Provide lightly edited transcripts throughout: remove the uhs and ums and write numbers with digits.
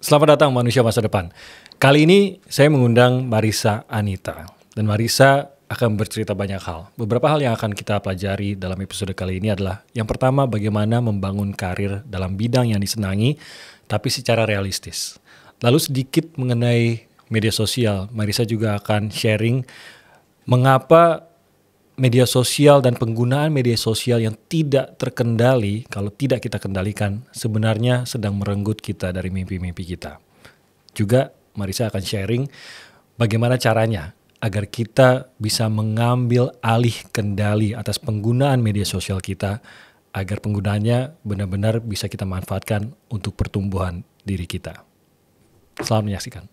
Selamat datang manusia masa depan. Kali ini saya mengundang Marissa Anita. Dan Marissa akan bercerita banyak hal. Beberapa hal yang akan kita pelajari dalam episode kali ini adalah yang pertama, bagaimana membangun karir dalam bidang yang disenangi tapi secara realistis. Lalu sedikit mengenai media sosial. Marissa juga akan sharing mengapa media sosial dan penggunaan media sosial yang tidak terkendali, kalau tidak kita kendalikan, sebenarnya sedang merenggut kita dari mimpi-mimpi kita. Juga Marissa akan sharing bagaimana caranya agar kita bisa mengambil alih kendali atas penggunaan media sosial kita, agar penggunaannya benar-benar bisa kita manfaatkan untuk pertumbuhan diri kita. Selamat menyaksikan.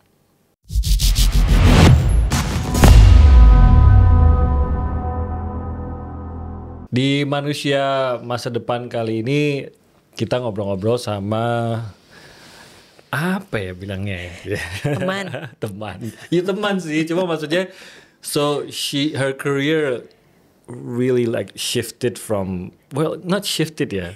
Di manusia masa depan kali ini kita ngobrol-ngobrol sama apa ya bilangnya ya? Teman. Ya teman sih, cuma maksudnya her career really like shifted from, well, not shifted ya.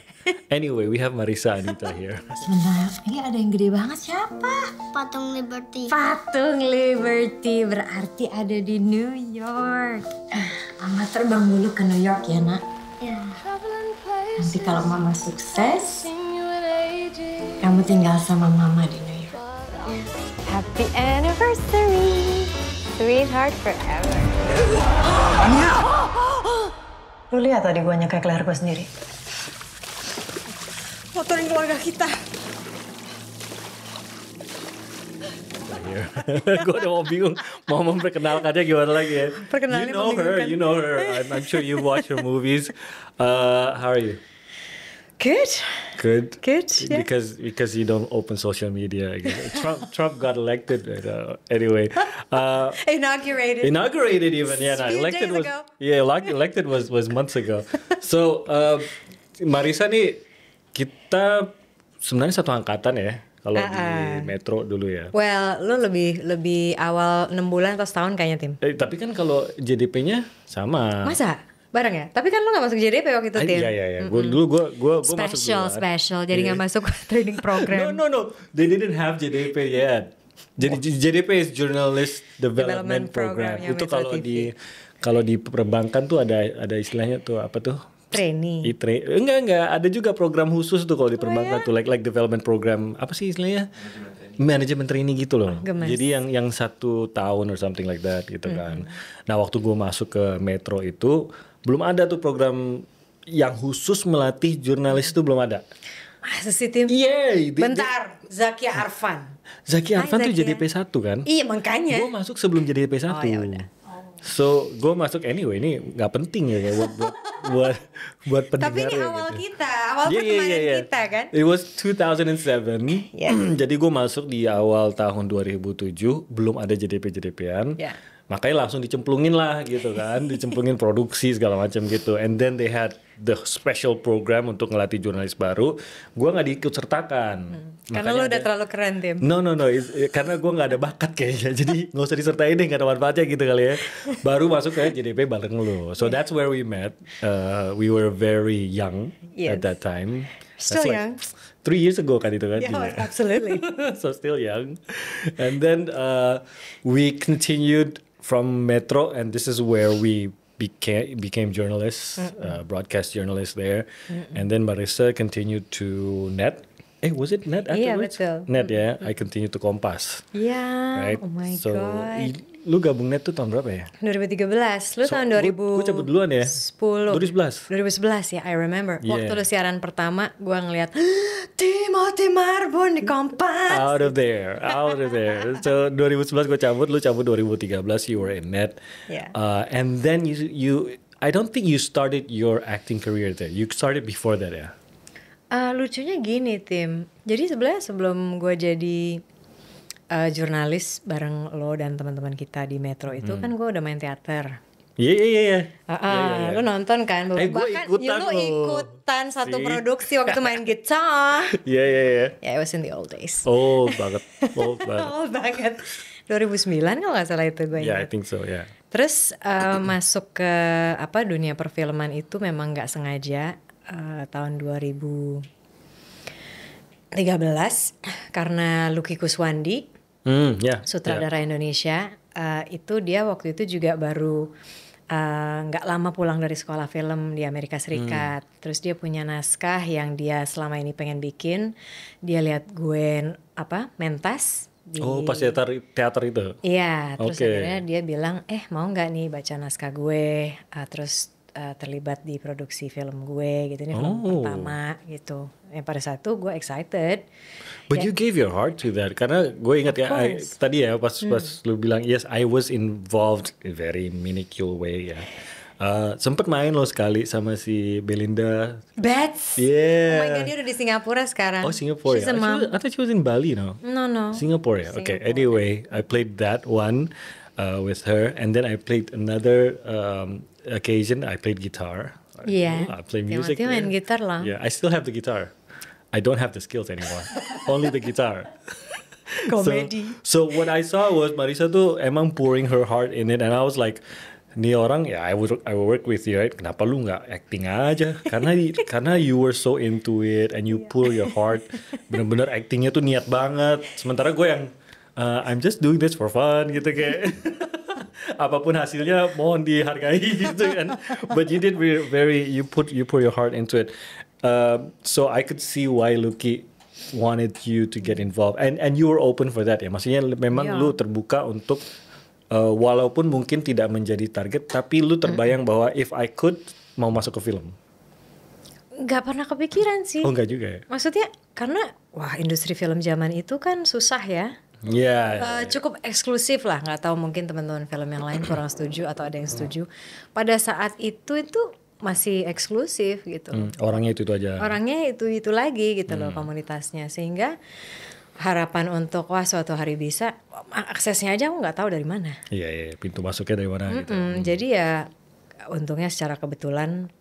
Anyway, we have Marissa Anita here. Sebentar, ini ada yang gede banget, siapa? Patung Liberty. Patung Liberty, berarti ada di New York. Mama terbang dulu ke New York ya, nak? Ya. Nanti kalau mama sukses, kamu tinggal sama mama di New York. Happy anniversary, sweetheart forever. Lu lihat tadi gua nyekek leher gua sendiri. Motorin keluarga kita. Gue udah mau bingung mau memperkenalkannya gimana lagi ya. Perkenalannya You know her. I'm sure you watch her movies. How are you? Good. Yeah. Because you don't open social media. Trump got elected. Anyway, inaugurated even. Yeah, A few elected days was ago. elected was months ago. So Marissa nih, kita sebenarnya satu angkatan ya. Kalau di Metro dulu ya. Well, lu lebih awal 6 bulan atau setahun kayaknya, Tim. Tapi kan kalau JDP-nya sama. Masa? Bareng ya? Tapi kan lu gak masuk JDP waktu itu, Tim. Iya. Gue masuk duluan. Special. Jadi gak masuk training program. No. They didn't have JDP yet. Jadi JDP is Journalist Development Program. yang Itu Metro TV. kalau di perbankan tuh ada istilahnya tuh apa tuh? Training. Enggak. Ada juga program khusus tuh kalau di perbankan tuh like development program. Apa sih istilahnya? Manajemen training gitu loh. Gemes. Jadi yang 1 tahun or something like that gitu kan. Nah waktu gue masuk ke Metro itu belum ada tuh program yang khusus melatih jurnalis itu belum ada. Masa sih, Tim? Iya. Bentar, Zakia Arfan. Zakia Arfan tuh Zakia. JDP 1 kan? Iya, makanya. Gue masuk sebelum JDP 1. Oh, ya udah. So gue masuk anyway, ini nggak penting ya buat pendengar. Tapi ini ya, awal gitu. kita, awal pertemanan kita kan? It was 2007. Yeah. Jadi gue masuk di awal tahun 2007, belum ada JDP-JDP-an. Yeah. Makanya langsung dicemplungin lah gitu kan, dicemplungin produksi segala macam gitu. And then they had the special program untuk ngelatih jurnalis baru. Gue nggak diikut sertakan. Karena lu udah terlalu keren, Tim. No, karena gue nggak ada bakat kayaknya, jadi nggak usah disertain deh, nggak ada manfaatnya gitu kali ya. Baru masuk ke JDP bareng lu. So that's where we met. We were very young at that time. Still That's young. 3 years ago kan itu kan? Yeah, absolutely. So still young. And then we continued from Metro, and this is where we became journalists, broadcast journalists there. And then Marissa continued to Net. Was it Net afterwards? Iya, betul. Net ya. I continued to Kompas. Iya, Right? oh my So, God. Lu gabung Net tuh tahun berapa ya? 2013, lu tahun 2000. Gue cabut duluan ya. 2011 ya, I remember. Yeah. Waktu lu siaran pertama, gue ngeliat Timothy Marbon di Kompas. Out of there. So 2011 gue cabut, lu cabut 2013, you were in Net. Yeah. And then you I don't think you started your acting career there. You started before that ya? Lucunya gini, Tim. Jadi sebenarnya sebelum gue jadi jurnalis bareng lo dan teman-teman kita di Metro itu kan gue udah main teater. Iya. Lu nonton kan? Gua Bahkan ikutan lu loh. ikutan satu See? produksi waktu main gitar. Iya. Yeah, it was in the old days. Old banget. Old banget. 2009 kalau nggak salah itu gue Yeah, I ingat. think so, yeah. Terus masuk ke dunia perfilman itu memang nggak sengaja tahun 2000. 13 karena Lucky Kuswandi, Ya. sutradara Indonesia, itu dia waktu itu juga baru nggak lama pulang dari sekolah film di Amerika Serikat. Terus dia punya naskah yang dia selama ini pengen bikin. Dia lihat gue mentas di Oh, pas teater itu. Iya, terus Oke. akhirnya dia bilang, mau nggak nih baca naskah gue, terus terlibat di produksi film gue gitu, ini film pertama gitu. Yang pada saat itu gue excited. But you gave your heart to that karena gue ingat ya course. tadi ya pas lu bilang yes I was involved in very minuscule way ya. Sempet main lo sekali sama si Belinda. Bats. Yeah. Oh my god, dia udah di Singapura sekarang. Oh, Singapore. She's Yeah. a mom. I thought she was in Bali now. No. Singapore. Yeah. Okay. Singapore. Anyway, I played that one with her, and then I played another occasion. I played guitar. Iya. I play music. Timothy main there. gitar lah. Yeah, I still have the guitar. I don't have the skills anymore. Only the guitar. Komedi. So what I saw was Marissa tuh emang pouring her heart in it, and I was like, nih orang ya I will work with you, right? Kenapa lu nggak acting aja? Karena you were so into it and you pour your heart, bener-bener actingnya tuh niat banget. Sementara gue yang I'm just doing this for fun gitu kayak. Apapun hasilnya mohon dihargai gitu kan. But you did you put your heart into it. So I could see why Lucky wanted you to get involved and you were open for that ya. Maksudnya memang lu terbuka untuk walaupun mungkin tidak menjadi target tapi lu terbayang bahwa if I could mau masuk ke film. Nggak pernah kepikiran sih. Oh enggak juga ya. Maksudnya karena industri film zaman itu kan susah ya. Iya. Cukup eksklusif lah, nggak tahu mungkin teman-teman film yang lain kurang setuju atau ada yang setuju. Pada saat itu masih eksklusif gitu. Orangnya itu aja. Orangnya itu lagi gitu loh komunitasnya, sehingga harapan untuk suatu hari bisa aksesnya aja aku nggak tahu dari mana. Iya, pintu masuknya dari mana gitu. Jadi ya untungnya secara kebetulan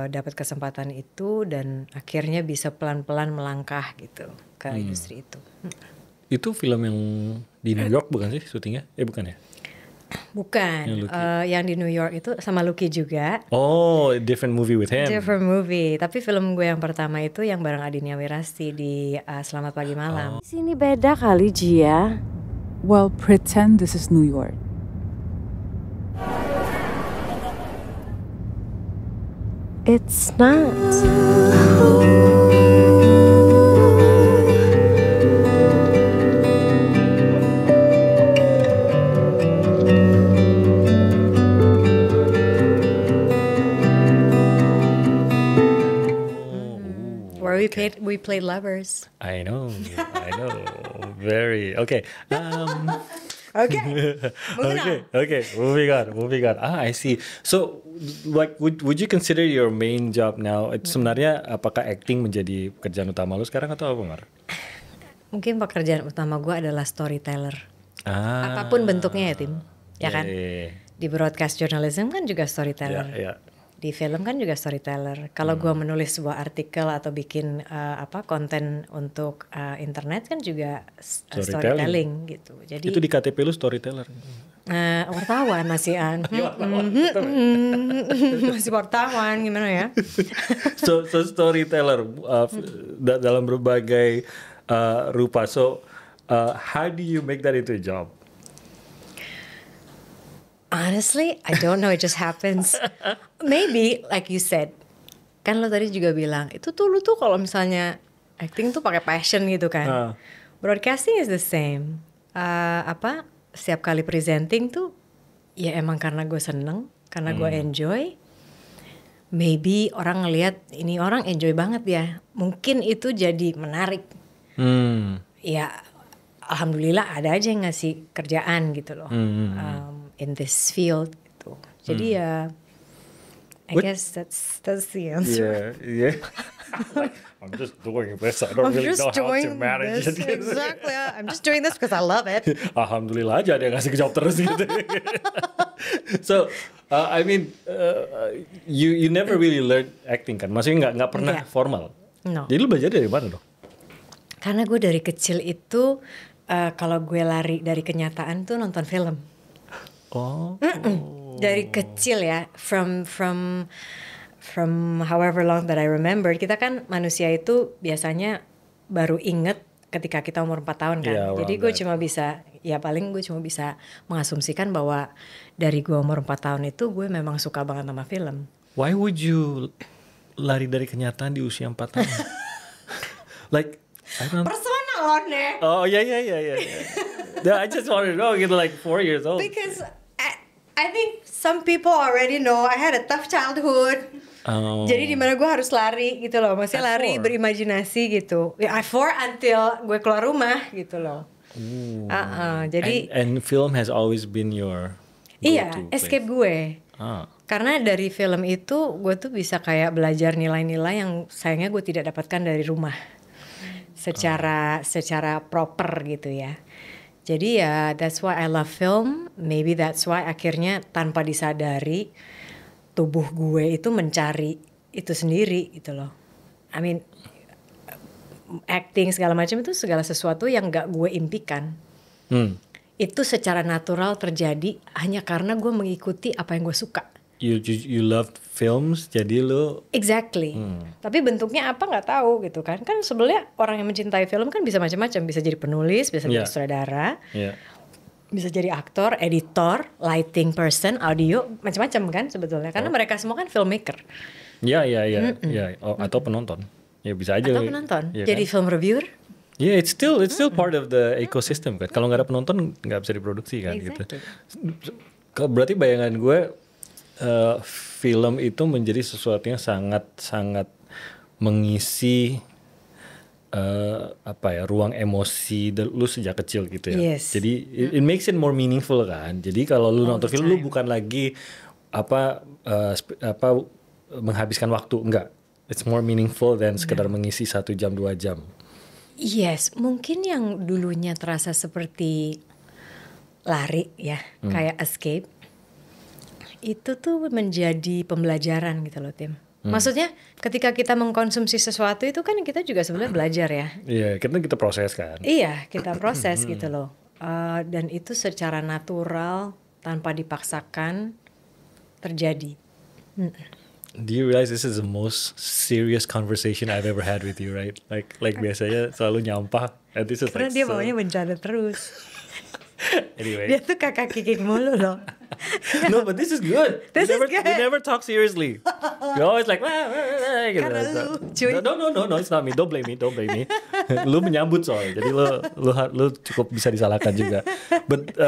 dapat kesempatan itu dan akhirnya bisa pelan-pelan melangkah gitu ke industri itu. Itu film yang di New York bukan sih syutingnya? Bukan ya? Bukan, yang di New York itu sama Lucky juga. Oh, different movie with him. Different movie, tapi film gue yang pertama itu yang bareng Adinia Wirasti di Selamat Pagi Malam. Di sini beda kali Gia. Well, pretend this is New York. It's not. Where we played lovers. I know. Very okay. Okay. Moving on. I see. So, like, would you consider your main job now? Sebenarnya apakah acting menjadi pekerjaan utama lu sekarang atau apa, Mar? Mungkin pekerjaan utama gue adalah storyteller. Apapun bentuknya ya, Tim. Ya kan? Di broadcast journalism kan juga storyteller. Yeah. Di film kan juga storyteller. Kalau gue menulis sebuah artikel atau bikin konten untuk internet kan juga storytelling gitu. Jadi itu di KTP lu storyteller. Wartawan masih masih wartawan gimana ya? So storyteller dalam berbagai rupa. So how do you make that into a job? Honestly, I don't know. It just happens. Maybe, like you said, kan lo tadi juga bilang itu tuh lu tuh kalau misalnya acting tuh pakai passion gitu kan. Broadcasting is the same. Setiap kali presenting tuh ya emang karena gue seneng, karena gue enjoy. Maybe orang ngelihat ini orang enjoy banget ya. Mungkin itu jadi menarik. Ya, alhamdulillah ada aja yang ngasih kerjaan gitu loh. In this field gitu. Jadi ya I guess that's the answer. Yeah. Like, I'm just doing this. I don't really know how to manage it. Exactly. I'm just doing this because I love it. Alhamdulillah aja dia ngasih job terus gitu. So, I mean, you never really learned acting kan? Maksudnya nggak pernah formal. No. Jadi lu belajar dari mana dong? Karena gue dari kecil itu kalau gue lari dari kenyataan tuh nonton film. Oh. Dari kecil ya, from however long that I remember, kita kan manusia itu biasanya baru inget ketika kita umur 4 tahun kan. Yeah, Jadi around gue that. cuma bisa, ya paling gue cuma bisa mengasumsikan bahwa dari gue umur 4 tahun itu gue memang suka banget sama film. Why would you lari dari kenyataan di usia 4 tahun? Like, I don't. Personal loh, Nek. Oh yeah. Yeah, I just wanted to know, gitu, like 4 years old. Because I think some people already know I had a tough childhood. Oh. Jadi di mana gue harus lari gitu loh, maksudnya At lari 4? berimajinasi gitu. Ya, at 4 until gue keluar rumah gitu loh. Jadi and film has always been your iya, go-to escape place. gue. Karena dari film itu gue tuh bisa kayak belajar nilai-nilai yang sayangnya gue tidak dapatkan dari rumah. Secara proper gitu ya. Jadi ya that's why I love film. Maybe that's why akhirnya tanpa disadari tubuh gue itu mencari itu sendiri gitu loh. I mean acting segala macam itu segala sesuatu yang gak gue impikan. Itu secara natural terjadi hanya karena gue mengikuti apa yang gue suka. You loved films, jadi lu Exactly. Tapi bentuknya apa nggak tahu gitu kan? Kan sebenarnya orang yang mencintai film kan bisa macam-macam, bisa jadi penulis, bisa jadi Yeah. sutradara, yeah. bisa jadi aktor, editor, lighting person, audio, macam-macam kan sebetulnya. Karena mereka semua kan filmmaker Ya. Oh, atau penonton. Ya bisa aja. atau penonton. Ya, Jadi kan? film reviewer. Yeah, it's still part of the ecosystem kan. Kalau nggak ada penonton nggak bisa diproduksi kan gitu. Berarti bayangan gue film itu menjadi sesuatu yang sangat mengisi ruang emosi lu sejak kecil gitu ya. Yes. Jadi it makes it more meaningful kan. Jadi kalau lu nonton film lu bukan lagi menghabiskan waktu, enggak. It's more meaningful than sekedar mengisi 1 jam 2 jam. Yes, mungkin yang dulunya terasa seperti lari ya, kayak escape. Itu tuh menjadi pembelajaran gitu loh, Tim. Maksudnya ketika kita mengkonsumsi sesuatu itu kan kita juga sebenarnya belajar ya. Iya, kita proses kan. Iya, kita proses gitu loh. Dan itu secara natural tanpa dipaksakan terjadi. Do you realize this is the most serious conversation I've ever had with you, right? Like biasanya selalu nyampah. And this is Karena like dia so- maunya bencana terus. Anyway. Dia tuh kakak kikik mulu loh. No, but this is good. This is we good. never talk seriously. We're always like, gitu. Karena lu, cuy. No, it's not me. Don't blame me. Lu menyambut soalnya. Jadi lu cukup bisa disalahkan juga. But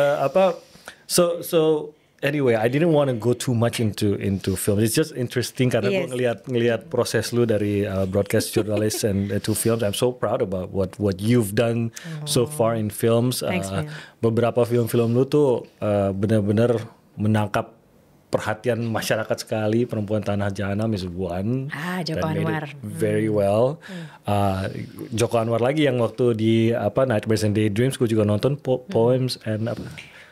so anyway, I didn't want to go too much into film. It's just interesting karena Yes. gue ngelihat proses lu dari broadcast journalist and to films. I'm so proud about what you've done so far in films. Thanks, man. Beberapa film-film lu tuh benar-benar menangkap perhatian masyarakat sekali. Perempuan Tanah Jahanam is one. Joko that made Anwar. it very well. Joko Anwar lagi yang waktu di Nightmares and Daydreams gue juga nonton Poems and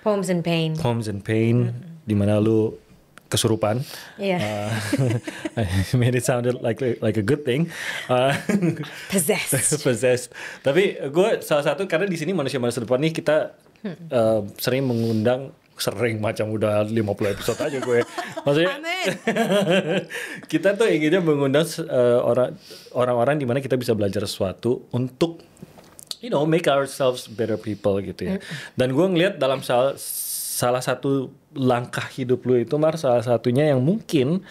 Poems and Pain. Poems and Pain, di mana lu kesurupan. Iya. I made it sounded like a good thing. Possessed. Possessed. Tapi gue salah satu karena di sini manusia-manusia depan nih kita sering mengundang macam udah 50 episode aja gue. Maksudnya kita tuh inginnya mengundang orang-orang di mana kita bisa belajar sesuatu untuk make ourselves better people gitu ya. Dan gue ngelihat dalam salah satu langkah hidup lu itu salah satunya yang mungkin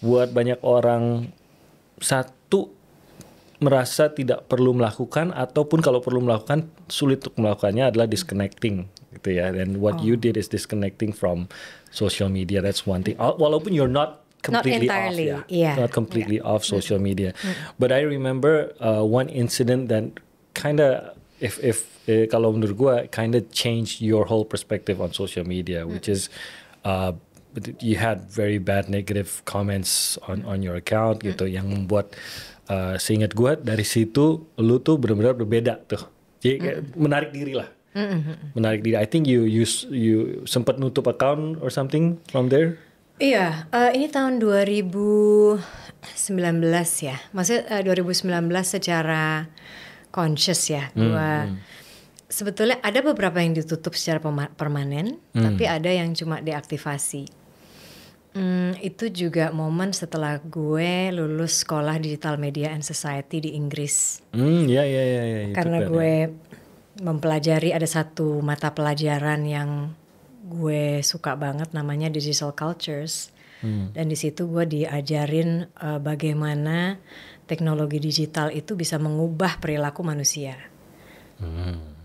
buat banyak orang merasa tidak perlu melakukan ataupun kalau perlu melakukan sulit untuk melakukannya adalah disconnecting gitu ya. And what you did is disconnecting from social media. That's one thing. Walaupun you're not completely entirely, off, yeah. not completely off social media. But I remember one incident that kinda if kalau menurut gue kinda changed your whole perspective on social media, which is you had very bad negative comments on your account gitu yang membuat seingat gue dari situ lu tuh benar-benar berbeda tuh. Jadi kayak menarik diri lah. Menarik diri. I think you sempat nutup account or something from there. Iya, ini tahun 2019 ya. Maksudnya 2019 secara conscious ya. Gua sebetulnya ada beberapa yang ditutup secara permanen, tapi ada yang cuma deaktivasi. Itu juga momen setelah gue lulus sekolah Digital Media and Society di Inggris. Ya. Itu Karena kan, gue mempelajari, ada satu mata pelajaran yang gue suka banget namanya Digital Cultures. Dan di situ gue diajarin bagaimana teknologi digital itu bisa mengubah perilaku manusia.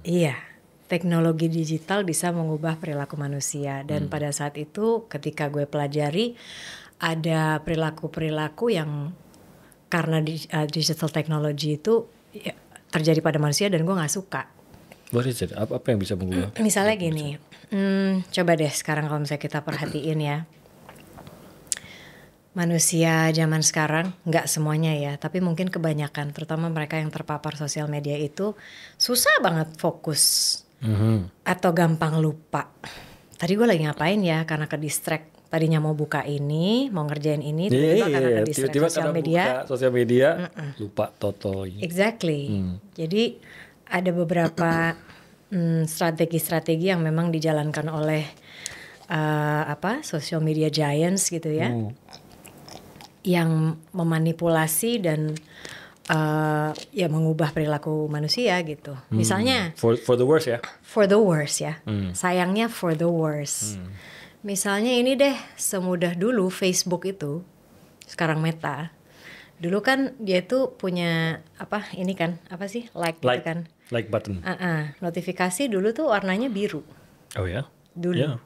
Iya, teknologi digital bisa mengubah perilaku manusia. Dan pada saat itu ketika gue pelajari ada perilaku-perilaku yang karena digital technology itu ya, terjadi pada manusia dan gue nggak suka. what is it? Apa yang bisa mengubah? Misalnya gini, coba deh sekarang kalau misalnya kita perhatiin ya. Manusia zaman sekarang, nggak semuanya ya, tapi mungkin kebanyakan, terutama mereka yang terpapar sosial media itu susah banget fokus atau gampang lupa. Tadi gue lagi ngapain ya karena ke distract. Tadinya mau buka ini, mau ngerjain ini, tiba-tiba karena ke distract Tiba-tiba sosial karena media. buka sosial media, lupa total. Exactly. Jadi ada beberapa strategi-strategi yang memang dijalankan oleh social media giants gitu ya. Yang memanipulasi dan ya mengubah perilaku manusia gitu. Misalnya For the worst ya. for the worst ya. Sayangnya for the worst. Misalnya ini deh, semudah dulu Facebook itu, sekarang Meta. Dulu kan dia tuh punya ini kan, apa sih? Like gitu kan. Like button. Notifikasi dulu tuh warnanya biru. Oh ya? Dulu. Yeah.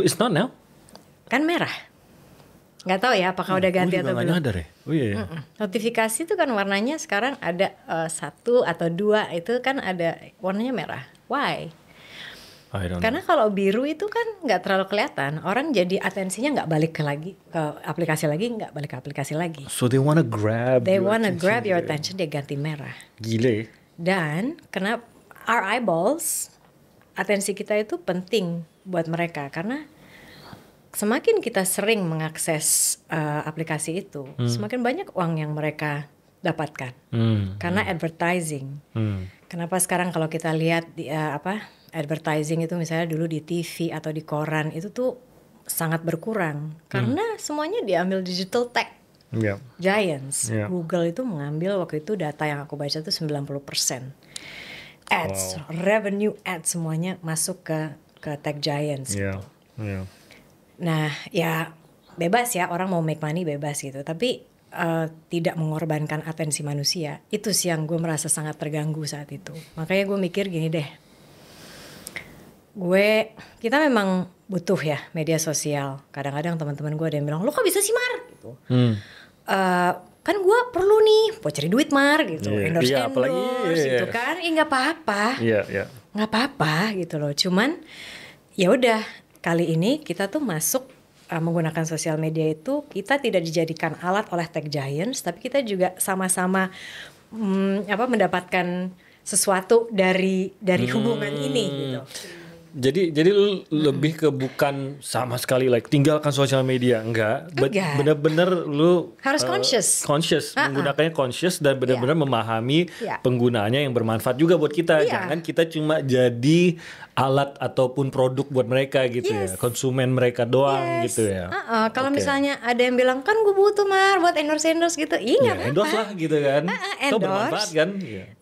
It's not now? Kan merah. Nggak tahu ya apakah udah ganti atau belum. Nyadar ya? Oh iya. Notifikasi tuh kan warnanya sekarang ada 1 atau 2 itu kan ada warnanya merah. Why? I don't Karena kalau biru itu kan nggak terlalu kelihatan. Orang jadi atensinya nggak balik ke aplikasi lagi, nggak balik ke aplikasi lagi. know. So they wanna grab They your wanna attention grab your gitu ya. attention, dia ganti merah. Gile. Dan kenapa our eyeballs, atensi kita itu penting buat mereka karena semakin kita sering mengakses aplikasi itu, semakin banyak uang yang mereka dapatkan karena advertising. Kenapa sekarang kalau kita lihat di advertising itu misalnya dulu di TV atau di koran itu tuh sangat berkurang karena semuanya diambil digital tech. Yeah. Giants. Yeah. Google itu mengambil waktu itu data yang aku baca itu 90%. Ads, revenue ads semuanya masuk ke tech giants. Yeah. Yeah. Nah, ya bebas ya orang mau make money bebas gitu, tapi tidak mengorbankan atensi manusia. Itu sih yang gue merasa sangat terganggu saat itu. Makanya gue mikir gini deh. Kita memang butuh ya media sosial. Kadang-kadang teman-teman gue ada yang bilang, "Lo kok bisa sih, Mar?" gitu. Kan gue perlu nih buat cari duit, Mar gitu. Endorse gitu kan. Nggak apa-apa. Iya. Nggak apa-apa gitu loh. Cuman ya udah kali ini kita tuh masuk menggunakan sosial media itu kita tidak dijadikan alat oleh tech giants, tapi kita juga sama-sama mendapatkan sesuatu dari hubungan ini gitu. Jadi lu lebih ke bukan sama sekali like tinggalkan sosial media, enggak. Bener-bener lu harus conscious. Menggunakannya conscious dan benar-benar memahami penggunaannya yang bermanfaat juga buat kita. Jangan kita cuma jadi alat ataupun produk buat mereka gitu ya, konsumen mereka doang gitu ya. Kalau misalnya ada yang bilang kan gue butuh Mar buat endorse gitu, nggak apa-apa. Endorse lah gitu kan. Itu bermanfaat kan.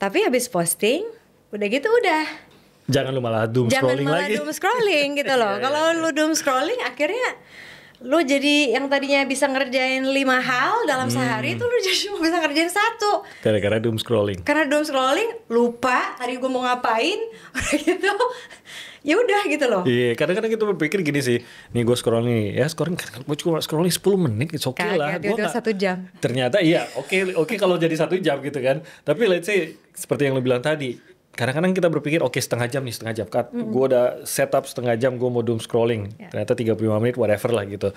Tapi habis posting, udah gitu udah. Jangan lu malah doom scrolling lagi. Jangan malah doom scrolling gitu loh. Kalau lu doom scrolling akhirnya lu jadi yang tadinya bisa ngerjain 5 hal dalam sehari itu lu jadi cuma bisa ngerjain 1. Gara-gara doom scrolling. Karena doom scrolling lupa tadi gue mau ngapain gitu. Ya udah gitu loh. Iya, kadang-kadang kita berpikir gini sih. Nih gue scroll nih, ya scrolling cuma scrolling 10 menit, it's okay lah. Gue 1 jam. Ternyata iya, oke kalau jadi 1 jam gitu kan. Tapi let's say seperti yang lu bilang tadi. Kadang-kadang kita berpikir oke, setengah jam. Gue udah setup setengah jam gue mau doom scrolling. Ternyata 35 menit whatever lah gitu.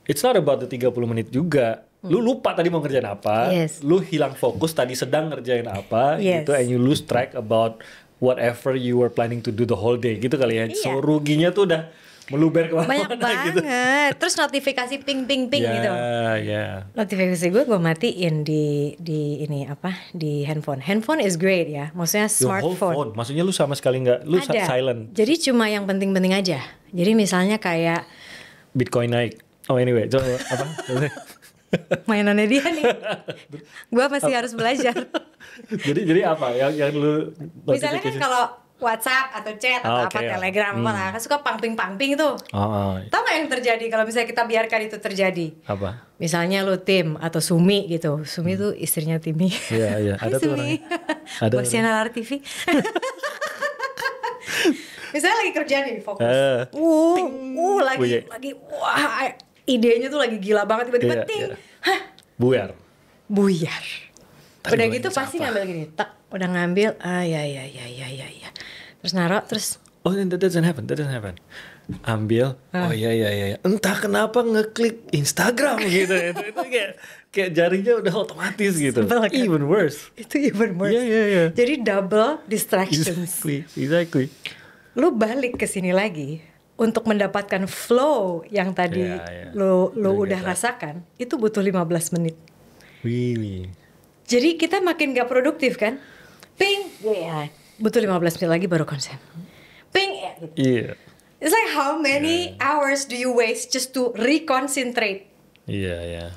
It's not about the 30 menit juga. Lu lupa tadi mau ngerjain apa. Lu hilang fokus tadi sedang ngerjain apa gitu. And you lose track about whatever you were planning to do the whole day gitu kali ya. So ruginya tuh udah meluber kemana-mana banyak banget gitu. Terus notifikasi ping gitu. Notifikasi gue matiin di handphone. Handphone is great ya, maksudnya smartphone. Maksudnya lu sama sekali nggak, lu silent. Jadi cuma yang penting-penting aja. Jadi misalnya kayak Bitcoin naik. Oh anyway, apa? Mainannya dia nih. Gue masih harus belajar. jadi apa yang lu Misalnya kan kalau WhatsApp atau chat atau apa Telegram apa lah, kan suka pangping tuh. Tahu nggak yang terjadi kalau misalnya kita biarkan itu terjadi? Apa? Misalnya lu Tim atau Sumi gitu. Sumi tuh istrinya Timi. Iya, ada tuh orangnya. Ada Bos channel RTV. Misalnya lagi kerja nih fokus. Lagi wah idenya tuh lagi gila banget tiba-tiba ting. Hah? Buyar. Udah gitu pasti ngambil gini, tak udah ngambil, ya. Terus naruh, terus Oh, that doesn't happen. Ambil, oh iya. Entah kenapa ngeklik Instagram gitu. itu kayak jarinya udah otomatis gitu. Sebel, kan? Even worse. Itu even worse. Iya. Jadi double distractions. Exactly. Lu balik ke sini lagi untuk mendapatkan flow yang tadi lu udah rasakan, itu butuh 15 menit. Really. Jadi kita makin gak produktif kan? Ping, butuh 15 menit lagi baru konsen. Ping, gitu. Iya. It's like how many hours do you waste just to reconcentrate? Iya.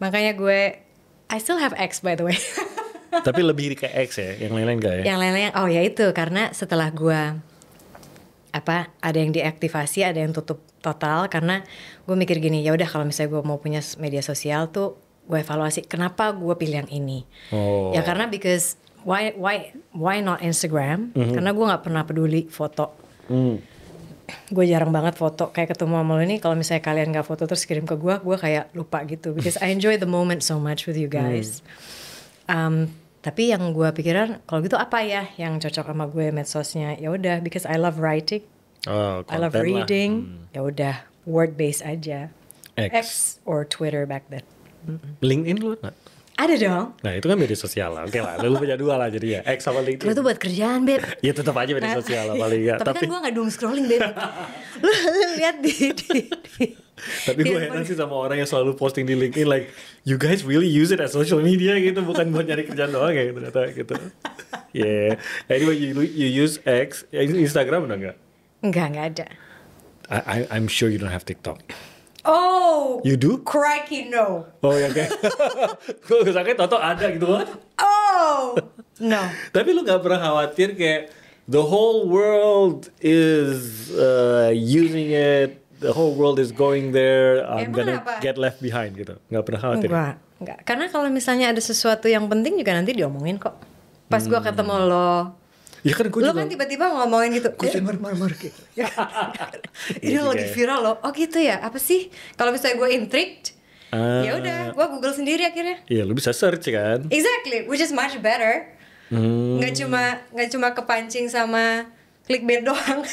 Makanya I still have X by the way. Tapi lebih ke X ya, yang lain-lain gak ya? Yang lain-lain, oh ya itu karena setelah gue ada yang diaktifasi, ada yang tutup total karena gue mikir gini, ya udah kalau misalnya gue mau punya media sosial tuh gue evaluasi kenapa gue pilih yang ini. Ya karena because why not Instagram? Karena gue nggak pernah peduli foto. Gue jarang banget foto, kayak ketemu sama lo ini kalau misalnya kalian nggak foto terus kirim ke gue kayak lupa gitu because I enjoy the moment so much with you guys. Tapi yang gue pikiran kalau gitu apa ya yang cocok sama gue medsosnya, ya udah because I love writing, I love reading, ya udah word based aja. X or Twitter back then. LinkedIn lu nggak? Ada dong. Nah itu kan media sosial lah, oke lah. Lu punya dua lah jadi ya, X sama LinkedIn. Lu tuh buat kerjaan, Beb. Ya tetap aja media sosial lah paling ya. Tapi kan gue nggak doom scrolling, Beb. Lu lihat di Tapi gue heran sih sama orang yang selalu posting di LinkedIn like you guys really use it as social media gitu, bukan buat nyari kerjaan doang ya ternyata gitu. Yeah. Anyway, you use X, Instagram udah nggak? Nggak ada. I'm sure you don't have TikTok. Oh, you do? Crikey no. Oh ya kayak, gue sakit toto ada gitu kan? Oh, no. Tapi lu nggak pernah khawatir kayak the whole world is using it, the whole world is going there, I'm gonna get left behind gitu? Nggak pernah khawatir? Enggak. Karena kalau misalnya ada sesuatu yang penting juga nanti diomongin kok. Pas gue ketemu lo. Ya kan gue lo juga. Kan tiba-tiba ngomongin gitu. Mar gitu. Ini lagi viral loh. Oh gitu ya. Apa sih? Kalau misalnya gue intrigued, ya udah, gue Google sendiri akhirnya. Iya, lu bisa search kan? Exactly, which is much better. Nggak cuma kepancing sama clickbait doang.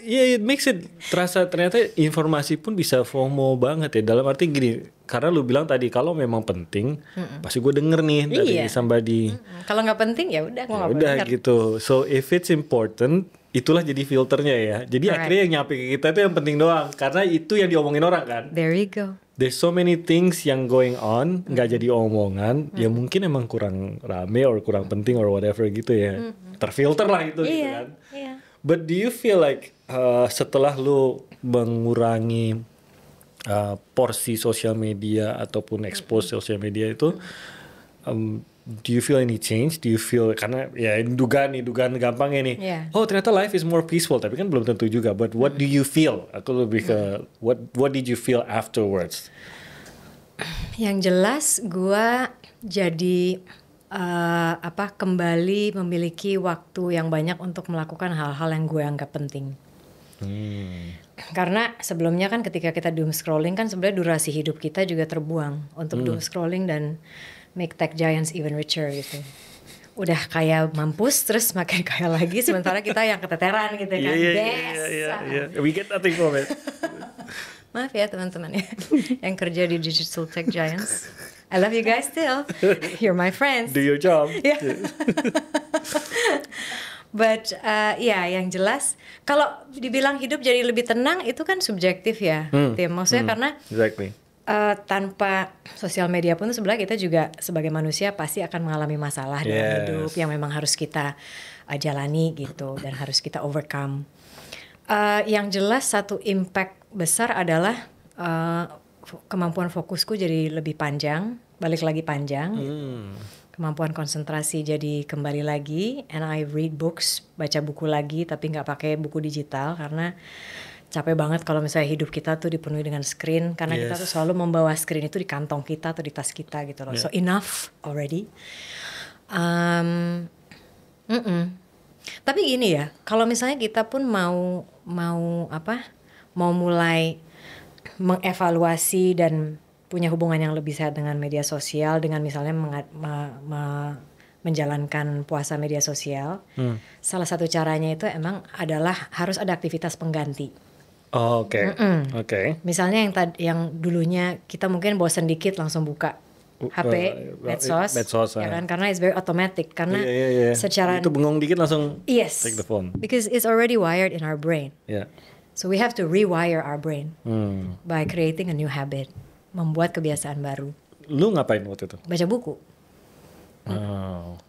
Iya, it makes it terasa ternyata informasi pun bisa FOMO banget ya. Dalam arti gini, karena lu bilang tadi kalau memang penting, pasti gue denger nih dari somebody. Kalau nggak penting ya udah, gue nggak udah gitu. So if it's important, itulah jadi filternya ya. Jadi akhirnya yang nyampe ke kita itu yang penting doang, karena itu yang diomongin orang kan. There you go. There's so many things yang going on, nggak jadi omongan, ya mungkin emang kurang rame or kurang penting or whatever gitu ya. Terfilter lah itu gitu kan. But do you feel like setelah lu mengurangi porsi sosial media ataupun expose sosial media itu, do you feel any change? Do you feel, karena ya dugaan gampangnya nih. Oh ternyata life is more peaceful, tapi kan belum tentu juga. But what do you feel? Aku lebih ke what did you feel afterwards? Yang jelas gue jadi kembali memiliki waktu yang banyak untuk melakukan hal-hal yang gue anggap penting. Karena sebelumnya kan ketika kita doom scrolling kan sebenarnya durasi hidup kita juga terbuang untuk doom scrolling dan make tech giants even richer gitu. Udah kaya mampus terus makin kaya lagi sementara kita yang keteteran gitu kan. Yeah. We get nothing from it. Maaf ya teman-teman ya yang kerja di digital tech giants. I love you guys still. You're my friends. Do your job. Yeah. But yang jelas kalau dibilang hidup jadi lebih tenang itu kan subjektif ya, Tim. Maksudnya karena tanpa sosial media pun sebenarnya kita juga sebagai manusia pasti akan mengalami masalah dalam hidup yang memang harus kita jalani gitu dan harus kita overcome. Yang jelas satu impact besar adalah kemampuan fokusku jadi lebih panjang, balik lagi panjang. Kemampuan konsentrasi jadi kembali lagi, and I read books, baca buku lagi, tapi nggak pakai buku digital karena capek banget kalau misalnya hidup kita tuh dipenuhi dengan screen, karena kita tuh selalu membawa screen itu di kantong kita atau di tas kita gitu loh. So enough already. Tapi gini ya, kalau misalnya kita pun mau mulai mengevaluasi dan punya hubungan yang lebih sehat dengan media sosial, dengan misalnya menjalankan puasa media sosial, salah satu caranya itu emang adalah harus ada aktivitas pengganti. Oh, oke. Misalnya yang dulunya kita mungkin bosan dikit langsung buka HP, medsos ya kan, karena it's very automatic, karena secara itu bengong dikit langsung yes, take the phone. Because it's already wired in our brain. Yeah. So we have to rewire our brain by creating a new habit, membuat kebiasaan baru. Lu ngapain waktu itu? Baca buku.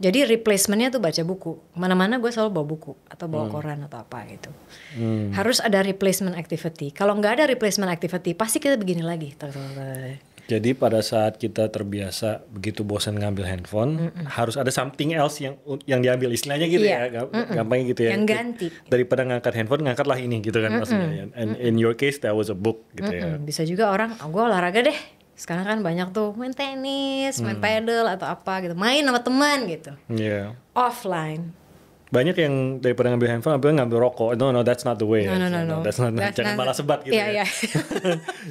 Jadi replacementnya tuh baca buku. Mana-mana gue selalu bawa buku atau bawa koran atau apa gitu. Harus ada replacement activity. Kalau nggak ada replacement activity, pasti kita begini lagi. Jadi pada saat kita terbiasa begitu bosan ngambil handphone, harus ada something else yang diambil, istilahnya gitu ya, gampangnya gitu ya. Yang ganti. Daripada ngangkat handphone, ngangkatlah ini gitu kan maksudnya. And in your case that was a book gitu ya. Bisa juga orang, gue olahraga deh. Sekarang kan banyak tuh main tenis, main paddle atau apa gitu, main sama teman gitu. Yeah. Offline. Banyak yang daripada ngambil handphone, ngambil rokok. No, that's not the way. No. Jangan malah sebat gitu ya.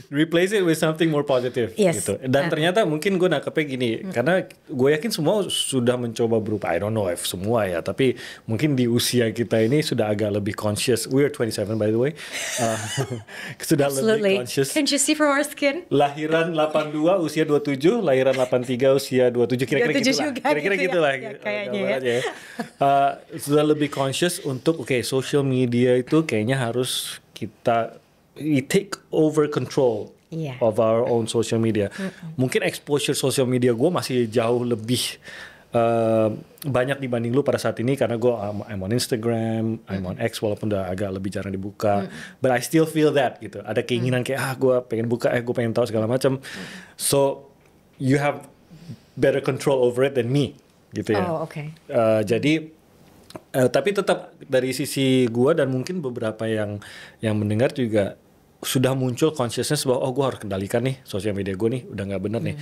Replace it with something more positive gitu. Dan ternyata mungkin gue nangkepnya gini, karena gue yakin semua sudah mencoba berubah. I don't know if semua ya, tapi mungkin di usia kita ini sudah agak lebih conscious. We're 27 by the way. Sudah lebih conscious. Can't you see from our skin? Lahiran 82, usia 27. Lahiran 83, usia 27. Kira-kira gitulah. Kira-kira gitulah. Kayaknya ya. Sudah lebih conscious untuk social media itu kayaknya harus kita take over control of our own social media. Mungkin exposure social media gue masih jauh lebih banyak dibanding lu pada saat ini, karena gue I'm on Instagram, I'm on X walaupun udah agak lebih jarang dibuka, but I still feel that gitu. Ada keinginan kayak gue pengen buka, gue pengen tahu segala macam. So you have better control over it than me gitu ya. Oh, okay. Jadi tapi tetap dari sisi gua dan mungkin beberapa yang mendengar juga sudah muncul consciousness bahwa gue harus kendalikan nih sosial media gue nih, udah nggak bener nih.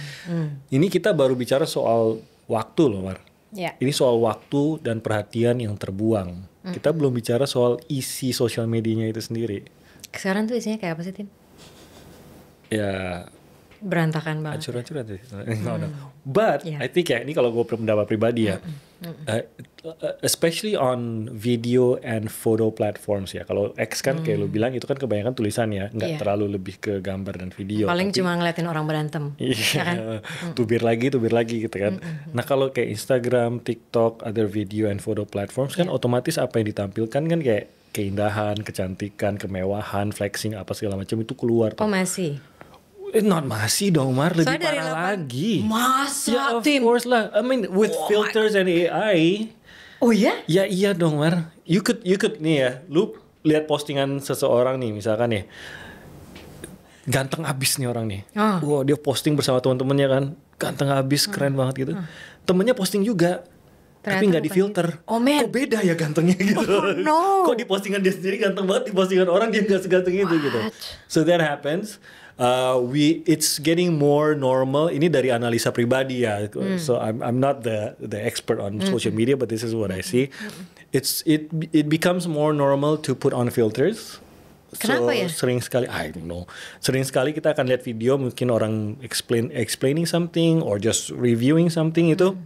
Ini kita baru bicara soal waktu loh, Mar. Ini soal waktu dan perhatian yang terbuang. Kita belum bicara soal isi sosial medianya itu sendiri. Sekarang tuh isinya kayak apa sih, Tim? Ya berantakan banget. Hancur-hancuran sih. But I think ya, ini kalau gue pendapat pribadi ya, especially on video and photo platforms ya. Kalau X kan kayak lu bilang itu kan kebanyakan tulisan ya, nggak terlalu lebih ke gambar dan video. Paling cuma ngeliatin orang berantem. Iya, kan? tubir lagi gitu kan. Nah kalau kayak Instagram, TikTok, other video and photo platforms kan otomatis apa yang ditampilkan kan kayak keindahan, kecantikan, kemewahan, flexing apa segala macam itu keluar. Oh masih? Not masih dong, Mar, lebih parah lagi. Masa, Tim? Of course lah. I mean with filters and AI. Oh ya? Ya iya dong, Mar. You could nih ya, lu lihat postingan seseorang nih misalkan nih. Ganteng abis nih orang nih. Wow, dia posting bersama teman-temannya kan. Ganteng abis, keren banget gitu. Temennya posting juga. Ternyata tapi nggak difilter. Oh man. Kok beda ya gantengnya gitu. Oh no. Kok di postingan dia sendiri ganteng banget, di postingan orang dia nggak seganteng itu gitu. So that happens. It's getting more normal. Ini dari analisa pribadi ya. So I'm not the expert on social media, but this is what I see. It becomes more normal to put on filters. Kenapa ya? Sering sekali, I don't know. Sering sekali kita akan lihat video mungkin orang explaining something or just reviewing something itu.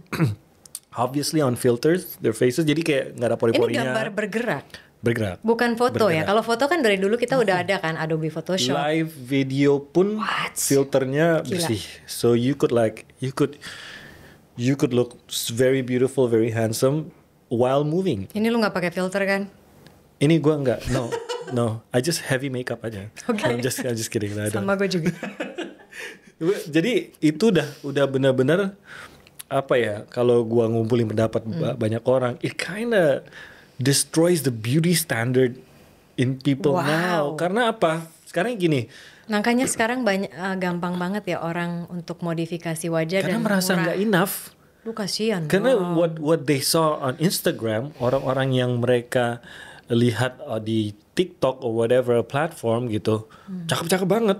Obviously on filters their faces, jadi kayak nggak ada pori-porinya. Ini gambar bergerak. Bukan foto ya. Kalau foto kan dari dulu kita udah ada kan Adobe Photoshop. Live video pun filternya bersih. So you could look very beautiful, very handsome while moving. Ini lu nggak pakai filter kan? Ini gua nggak. No. I just heavy makeup aja. Okay. I'm just kidding. Sama gue juga. Jadi itu udah benar-benar apa ya? Kalau gua ngumpulin pendapat banyak orang, it kinda destroys the beauty standard in people now. Karena apa? Sekarang gini. Makanya sekarang banyak gampang banget ya orang untuk modifikasi wajah Karena dan merasa murah. nggak enough. Lu kasihan. Karena what they saw on Instagram, orang-orang yang mereka lihat di TikTok or whatever platform gitu, cakep-cakep banget.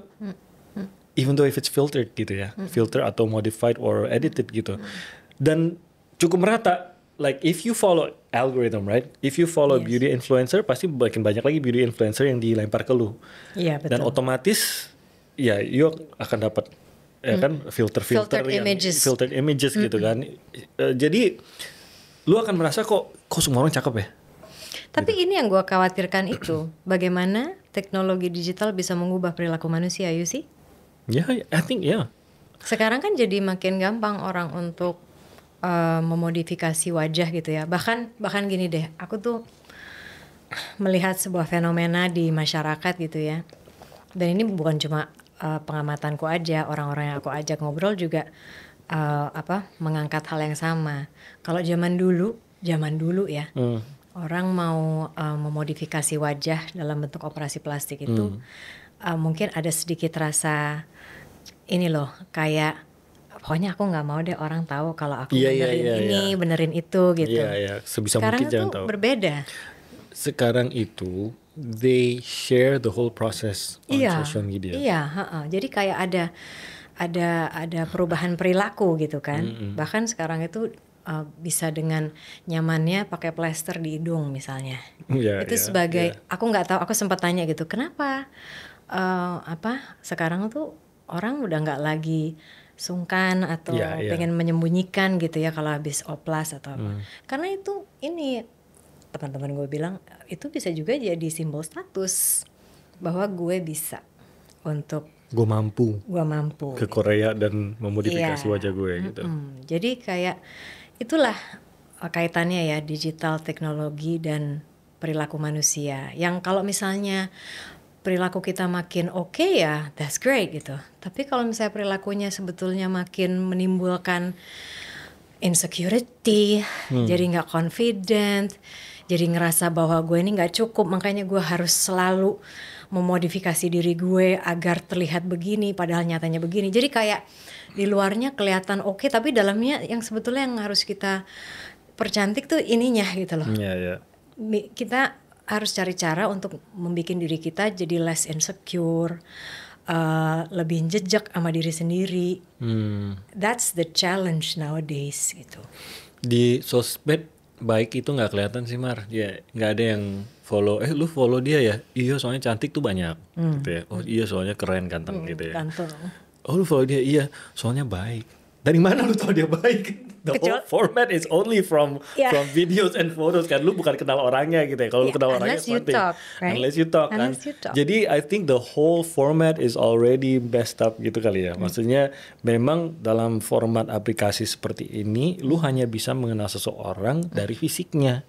Even though if it's filtered gitu ya, filter atau modified or edited gitu. Dan cukup merata. Like if you follow algorithm, right? If you follow beauty influencer, pasti makin banyak lagi beauty influencer yang dilempar ke lu. Iya, betul. Dan otomatis ya you akan dapat kan filtered images gitu kan. Jadi lu akan merasa kok semua orang cakep ya. Tapi ini yang gue khawatirkan itu, bagaimana teknologi digital bisa mengubah perilaku manusia, you see? Ya, I think ya. Sekarang kan jadi makin gampang orang untuk memodifikasi wajah gitu ya. Bahkan gini deh, aku tuh melihat sebuah fenomena di masyarakat gitu ya. Dan ini bukan cuma pengamatanku aja, orang-orang yang aku ajak ngobrol juga mengangkat hal yang sama. Kalau zaman dulu ya, orang mau memodifikasi wajah dalam bentuk operasi plastik itu mungkin ada sedikit rasa ini loh, kayak pokoknya aku nggak mau deh orang tahu kalau aku benerin itu gitu. Sebisa sekarang mungkin jangan tuh tahu. Berbeda. Sekarang itu they share the whole process on social media. Iya, jadi kayak ada perubahan perilaku gitu kan. Bahkan sekarang itu bisa dengan nyamannya pakai plester di hidung misalnya. Itu sebagai aku nggak tahu, aku sempat tanya gitu, kenapa sekarang tuh orang udah nggak lagi sungkan atau pengen menyembunyikan gitu ya kalau habis oplas atau apa. Karena itu ini teman-teman gue bilang itu bisa juga jadi simbol status bahwa gue bisa untuk gue mampu ke Korea dan memodifikasi wajah gue gitu. Jadi kayak itulah kaitannya ya digital teknologi dan perilaku manusia. Yang kalau misalnya perilaku kita makin oke ya, that's great gitu. Tapi kalau misalnya perilakunya sebetulnya makin menimbulkan insecurity, jadi nggak confident, jadi ngerasa bahwa gue ini nggak cukup, makanya gue harus selalu memodifikasi diri gue agar terlihat begini, padahal nyatanya begini. Jadi kayak di luarnya kelihatan oke, tapi dalamnya yang sebetulnya yang harus kita percantik tuh ininya gitu loh. Kita harus cari cara untuk membuat diri kita jadi less insecure, lebih jejak sama diri sendiri. That's the challenge nowadays gitu. Di sosmed baik itu nggak kelihatan sih Mar, ya nggak ada yang follow. Lu follow dia ya? Iya soalnya cantik tuh banyak, gitu ya. Oh iya soalnya keren ganteng gitu ya. Ganteng. Oh lu follow dia? Iya soalnya baik. Dari mana lu tahu dia baik? The whole format is only from videos and photos kan. Lu bukan kenal orangnya gitu ya. Kalau lu kenal orangnya unless you talk kan. Jadi I think the whole format is already messed up gitu kali ya. Maksudnya memang dalam format aplikasi seperti ini lu hanya bisa mengenal seseorang dari fisiknya.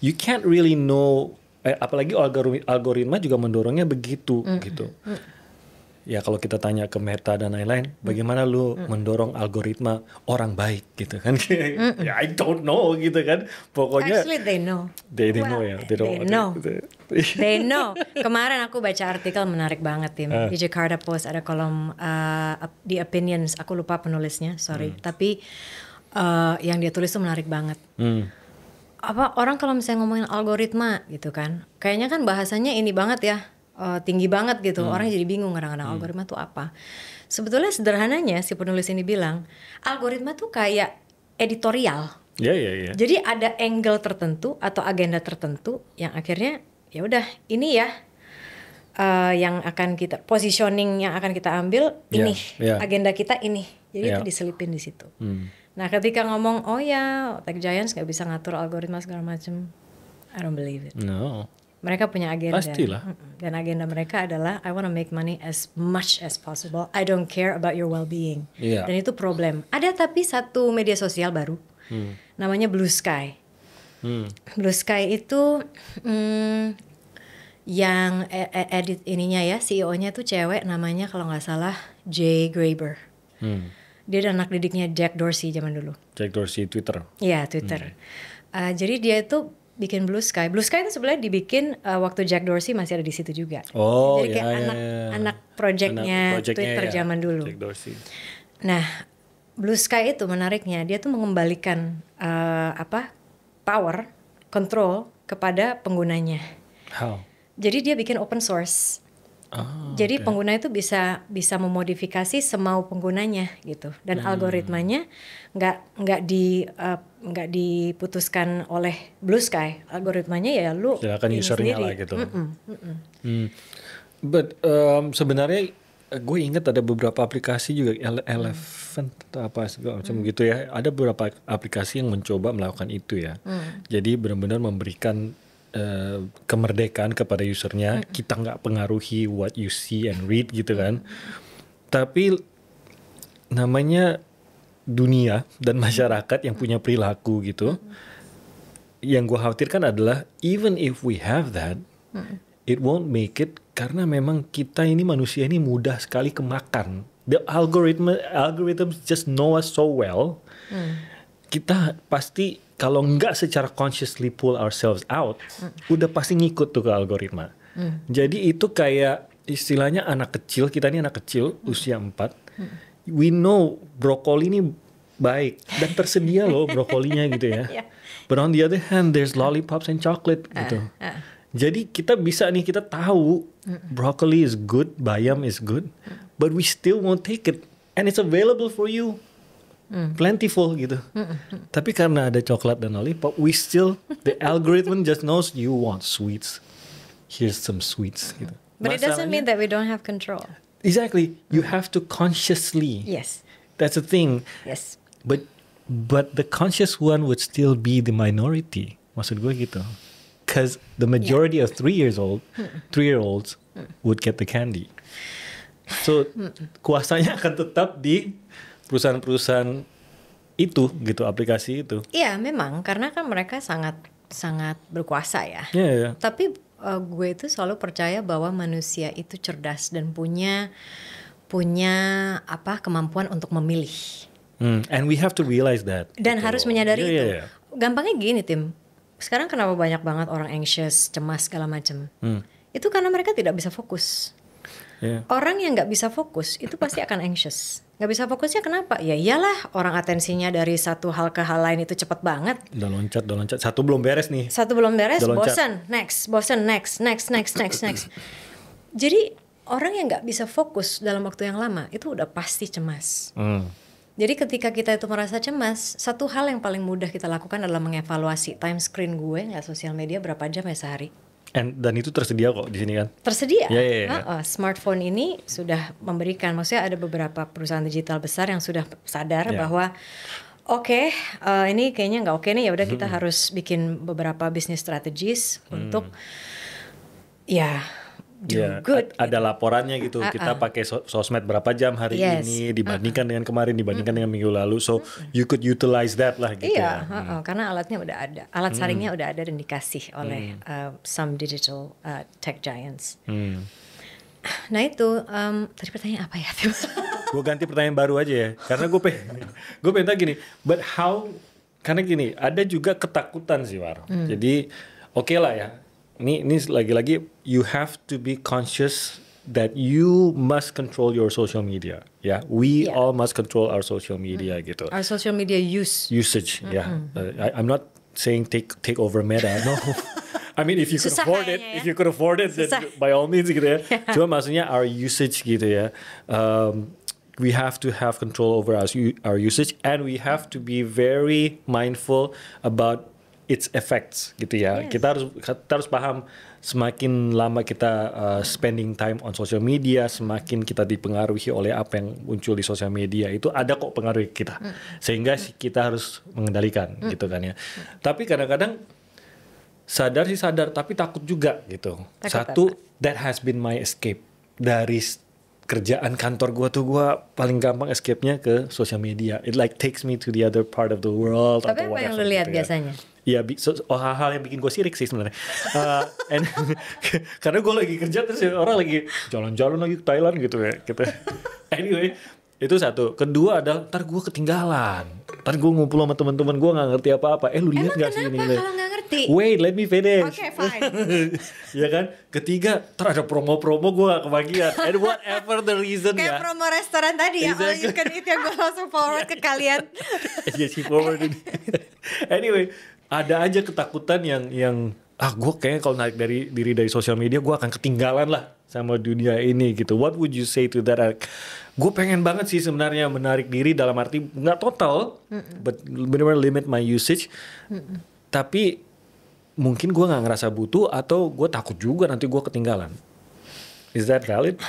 You can't really know apalagi algoritma juga mendorongnya begitu gitu. Ya kalau kita tanya ke Meta dan lain-lain, bagaimana lu mendorong algoritma orang baik gitu kan? Ya I don't know gitu kan. Pokoknya actually they know. They know ya. They know. Kemarin aku baca artikel menarik banget Tim. Di Jakarta Post ada kolom di opinions. Aku lupa penulisnya, sorry. Tapi yang dia tulis tuh menarik banget. Orang kalau misalnya ngomongin algoritma gitu kan, kayaknya kan bahasanya ini banget ya. Tinggi banget gitu, orang jadi bingung kadang-kadang algoritma tuh apa. Sebetulnya sederhananya si penulis ini bilang algoritma tuh kayak editorial. Jadi ada angle tertentu atau agenda tertentu yang akhirnya ya udah ini ya yang akan kita positioning yang akan kita ambil ini agenda kita ini. Jadi itu diselipin di situ. Nah ketika ngomong oh ya Tech Giants nggak bisa ngatur algoritma segala macam, I don't believe it. No. Mereka punya agenda. Pastilah. Dan agenda mereka adalah I want to make money as much as possible. I don't care about your well-being. Dan itu problem. Ada tapi satu media sosial baru. Namanya Blue Sky. Blue Sky itu yang edit ininya ya, CEO-nya tuh cewek namanya kalau nggak salah Jay Graeber. Dia dan anak didiknya Jack Dorsey zaman dulu. Jack Dorsey Twitter. Iya Twitter. Jadi dia itu bikin Blue Sky. Blue Sky itu sebenarnya dibikin waktu Jack Dorsey masih ada di situ juga. Oh, Jadi kayak anak projectnya Twitter ya, zaman dulu. Jack Dorsey. Nah, Blue Sky itu menariknya, dia tuh mengembalikan power, control kepada penggunanya. How? Jadi dia bikin open source. Jadi pengguna itu bisa memodifikasi semau penggunanya gitu, dan algoritmanya nggak diputuskan oleh Blue Sky. Algoritmanya ya lu silakan ini usernya sendiri. lah gitu. But sebenarnya gue ingat ada beberapa aplikasi juga Elephant atau apa segala macam gitu ya. Ada beberapa aplikasi yang mencoba melakukan itu ya. Jadi benar-benar memberikan kemerdekaan kepada usernya. Kita nggak pengaruhi what you see and read gitu kan. Tapi namanya dunia dan masyarakat yang punya perilaku gitu. Yang gue khawatirkan adalah even if we have that, it won't make it karena memang kita ini manusia ini mudah sekali kemakan. The algorithms just know us so well. Kita pasti kalau nggak secara consciously pull ourselves out, udah pasti ngikut tuh ke algoritma. Jadi itu kayak istilahnya anak kecil, kita ini anak kecil usia 4. We know brokoli ini baik dan tersedia loh brokolinya gitu ya. But on the other hand, there's lollipops and chocolate gitu. Jadi kita bisa nih, kita tahu broccoli is good, bayam is good, but we still won't take it. And it's available for you. Plentiful gitu. Tapi karena ada coklat dan lollipop, we still, the algorithm just knows you want sweets. Here's some sweets gitu. But it doesn't mean that we don't have control. Exactly. You have to consciously. Yes. That's the thing. Yes. But the conscious one would still be the minority. Maksud gue gitu. Because the majority of 3-year-olds would get the candy. So kuasanya akan tetap di perusahaan-perusahaan itu gitu, aplikasi itu. Iya, memang karena kan mereka sangat berkuasa ya. Yeah. Tapi gue itu selalu percaya bahwa manusia itu cerdas dan punya kemampuan untuk memilih. And we have to realize that. Dan gitu. harus menyadari itu. Yeah. Gampangnya gini, Tim. Sekarang kenapa banyak banget orang anxious, cemas segala macam? Itu karena mereka tidak bisa fokus. Yeah. Orang yang nggak bisa fokus itu pasti akan anxious. Nggak bisa fokusnya kenapa? Ya iyalah, orang atensinya dari satu hal ke hal lain itu cepet banget. Udah loncat. Satu belum beres nih. Satu belum beres, Udah loncat. bosen, next. Jadi orang yang nggak bisa fokus dalam waktu yang lama itu udah pasti cemas. Jadi ketika kita itu merasa cemas, satu hal yang paling mudah kita lakukan adalah mengevaluasi time screen gue ngeliat sosial media berapa jam ya sehari. Dan itu tersedia kok di sini kan? Tersedia. Yeah. Smartphone ini sudah memberikan, maksudnya ada beberapa perusahaan digital besar yang sudah sadar bahwa oke, ini kayaknya nggak oke nih, ya udah kita harus bikin beberapa business strategies untuk do good. Ada laporannya gitu. Kita pakai sosmed berapa jam hari ini dibandingkan dengan kemarin, dibandingkan dengan minggu lalu. So you could utilize that lah gitu. Iya, karena alatnya udah ada, alat saringnya udah ada dan dikasih oleh some digital tech giants. Nah itu tadi pertanyaan apa ya? Gue ganti pertanyaan baru aja ya, karena gue pengen tanya gini. But how? Karena gini, ada juga ketakutan sih War. Jadi oke lah ya. Ini lagi-lagi you have to be conscious that you must control your social media. Ya, we all must control our social media gitu. Our social media usage. Ya. I'm not saying take over Meta. No. I mean if you could afford it, then by all means gitu ya. Cuma maksudnya our usage gitu ya. We have to have control over our usage, and we have to be very mindful about its effects gitu ya. Yes. Kita harus paham, semakin lama kita spending time on social media, semakin kita dipengaruhi oleh apa yang muncul di social media, itu ada kok pengaruh kita. Sehingga kita harus mengendalikan gitu kan ya. Tapi kadang-kadang sadar tapi takut juga gitu. Satu, that has been my escape dari kerjaan kantor gue paling gampang escape-nya ke social media. It like takes me to the other part of the world. Tapi apa yang lu lihat gitu biasanya? Ya, hal-hal yang bikin gue sirik sih sebenarnya. Karena gue lagi kerja terus orang lagi jalan-jalan lagi ke Thailand gitu ya. Gitu. Anyway, itu satu. Kedua adalah ntar gue ketinggalan. Ntar gue ngumpul sama teman-teman gue nggak ngerti apa-apa. Lu lihat nggak sih ini? Emang kenapa kalau nggak ngerti? ngerti. Wait, let me finish. Oke, fine. Ya kan? Ketiga, terhadap promo-promo gue gak kebagian. And whatever the reason Kayak ya. promo restoran tadi ya, all you can eat yang gue langsung forward ke kalian. Yes, she forwarded. Anyway, ada aja ketakutan yang gue kayaknya kalau narik diri dari sosial media gue akan ketinggalan lah sama dunia ini gitu. What would you say to that? Gue pengen banget sih sebenarnya menarik diri dalam arti nggak total, but benar-benar limit my usage. Tapi mungkin gue nggak ngerasa butuh atau gue takut juga nanti gue ketinggalan. Is that valid?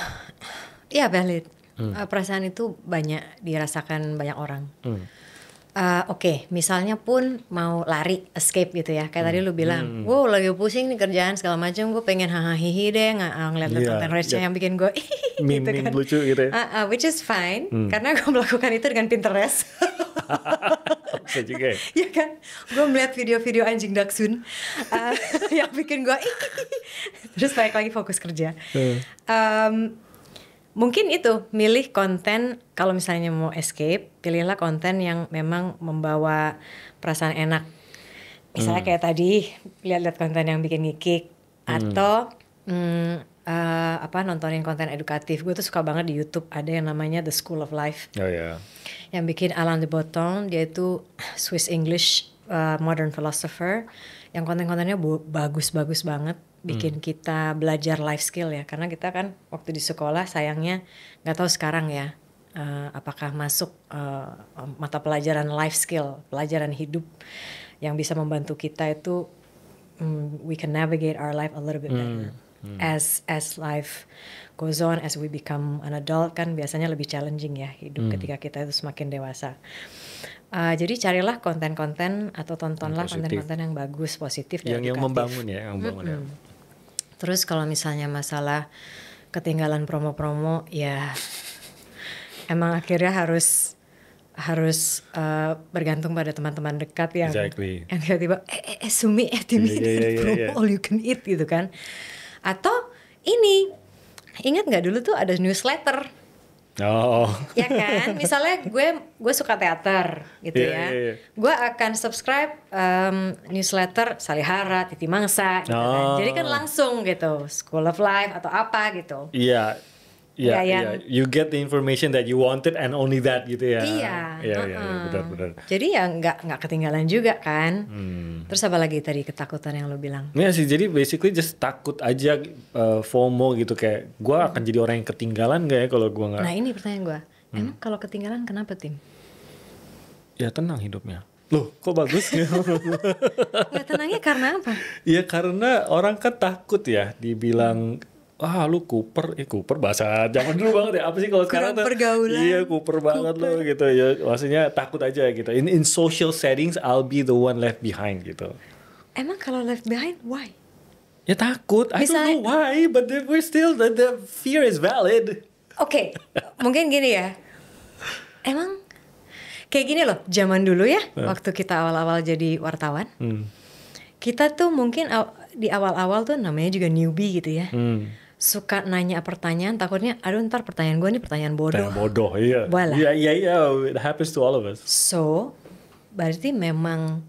Iya valid. Perasaan itu banyak dirasakan banyak orang. Oke, misalnya pun mau lari, escape gitu ya. Kayak tadi lu bilang, wow lagi pusing nih kerjaan segala macam, gue pengen hahaha deh ngeliat-liat konten receh yang bikin gue gitu kan. Lucu gitu ya. Which is fine, karena gue melakukan itu dengan Pinterest. Bisa juga ya. Iya kan, gue melihat video-video anjing Dachshund yang bikin gue terus balik lagi fokus kerja. Mungkin itu milih konten kalau misalnya mau escape, pilihlah konten yang memang membawa perasaan enak. Misalnya kayak tadi lihat-lihat konten yang bikin ngikik atau nontonin konten edukatif. Gue tuh suka banget di YouTube ada yang namanya The School of Life. Oh ya. Yang bikin Alain de Botton, dia itu Swiss English modern philosopher yang konten-kontennya bagus-bagus banget, bikin kita belajar life skill ya, karena kita kan waktu di sekolah sayangnya nggak tahu sekarang ya apakah masuk mata pelajaran life skill, pelajaran hidup yang bisa membantu kita itu we can navigate our life a little bit better. As life goes on, as we become an adult kan biasanya lebih challenging ya hidup ketika kita itu semakin dewasa. Jadi carilah konten-konten atau tontonlah konten-konten yang bagus, positif dan yang edukatif. membangun ya, ya. Terus kalau misalnya masalah ketinggalan promo-promo ya emang akhirnya harus bergantung pada teman-teman dekat yang tiba-tiba Sumi Timi promo all you can eat gitu kan. Atau ini ingat nggak dulu tuh ada newsletter. Oh. Ya kan, misalnya gue suka teater gitu ya. Gue akan subscribe newsletter Salihara, Titi Mangsa gitu kan. Jadi kan langsung gitu, School of Life atau apa gitu. Iya. You get the information that you wanted and only that gitu ya. Iya, benar. Jadi ya nggak ketinggalan juga kan. Terus apa lagi tadi ketakutan yang lo bilang? Iya sih, jadi basically just takut aja FOMO gitu, kayak gue akan jadi orang yang ketinggalan gak ya kalau gue nggak. Nah ini pertanyaan gue, emang kalau ketinggalan kenapa Tim? Ya tenang hidupnya. Loh kok bagus ya? Ya tenangnya karena apa? Ya karena orang kan takut ya dibilang lu Cooper bahasa zaman dulu banget ya. Apa sih kalau sekarang tuh? Pergaulan. Iya Cooper banget lo gitu ya. Maksudnya takut aja gitu. In social settings I'll be the one left behind gitu. Emang kalau left behind why? Ya takut. I don't know why, but we're still the fear is valid. Oke, mungkin gini ya. Emang kayak gini loh, zaman dulu ya, waktu kita awal-awal jadi wartawan. Kita tuh mungkin di awal-awal tuh namanya juga newbie gitu ya. Suka nanya pertanyaan, takutnya aduh ntar pertanyaan gue nih pertanyaan bodoh. Iya. Iya, it happens to all of us. So, berarti memang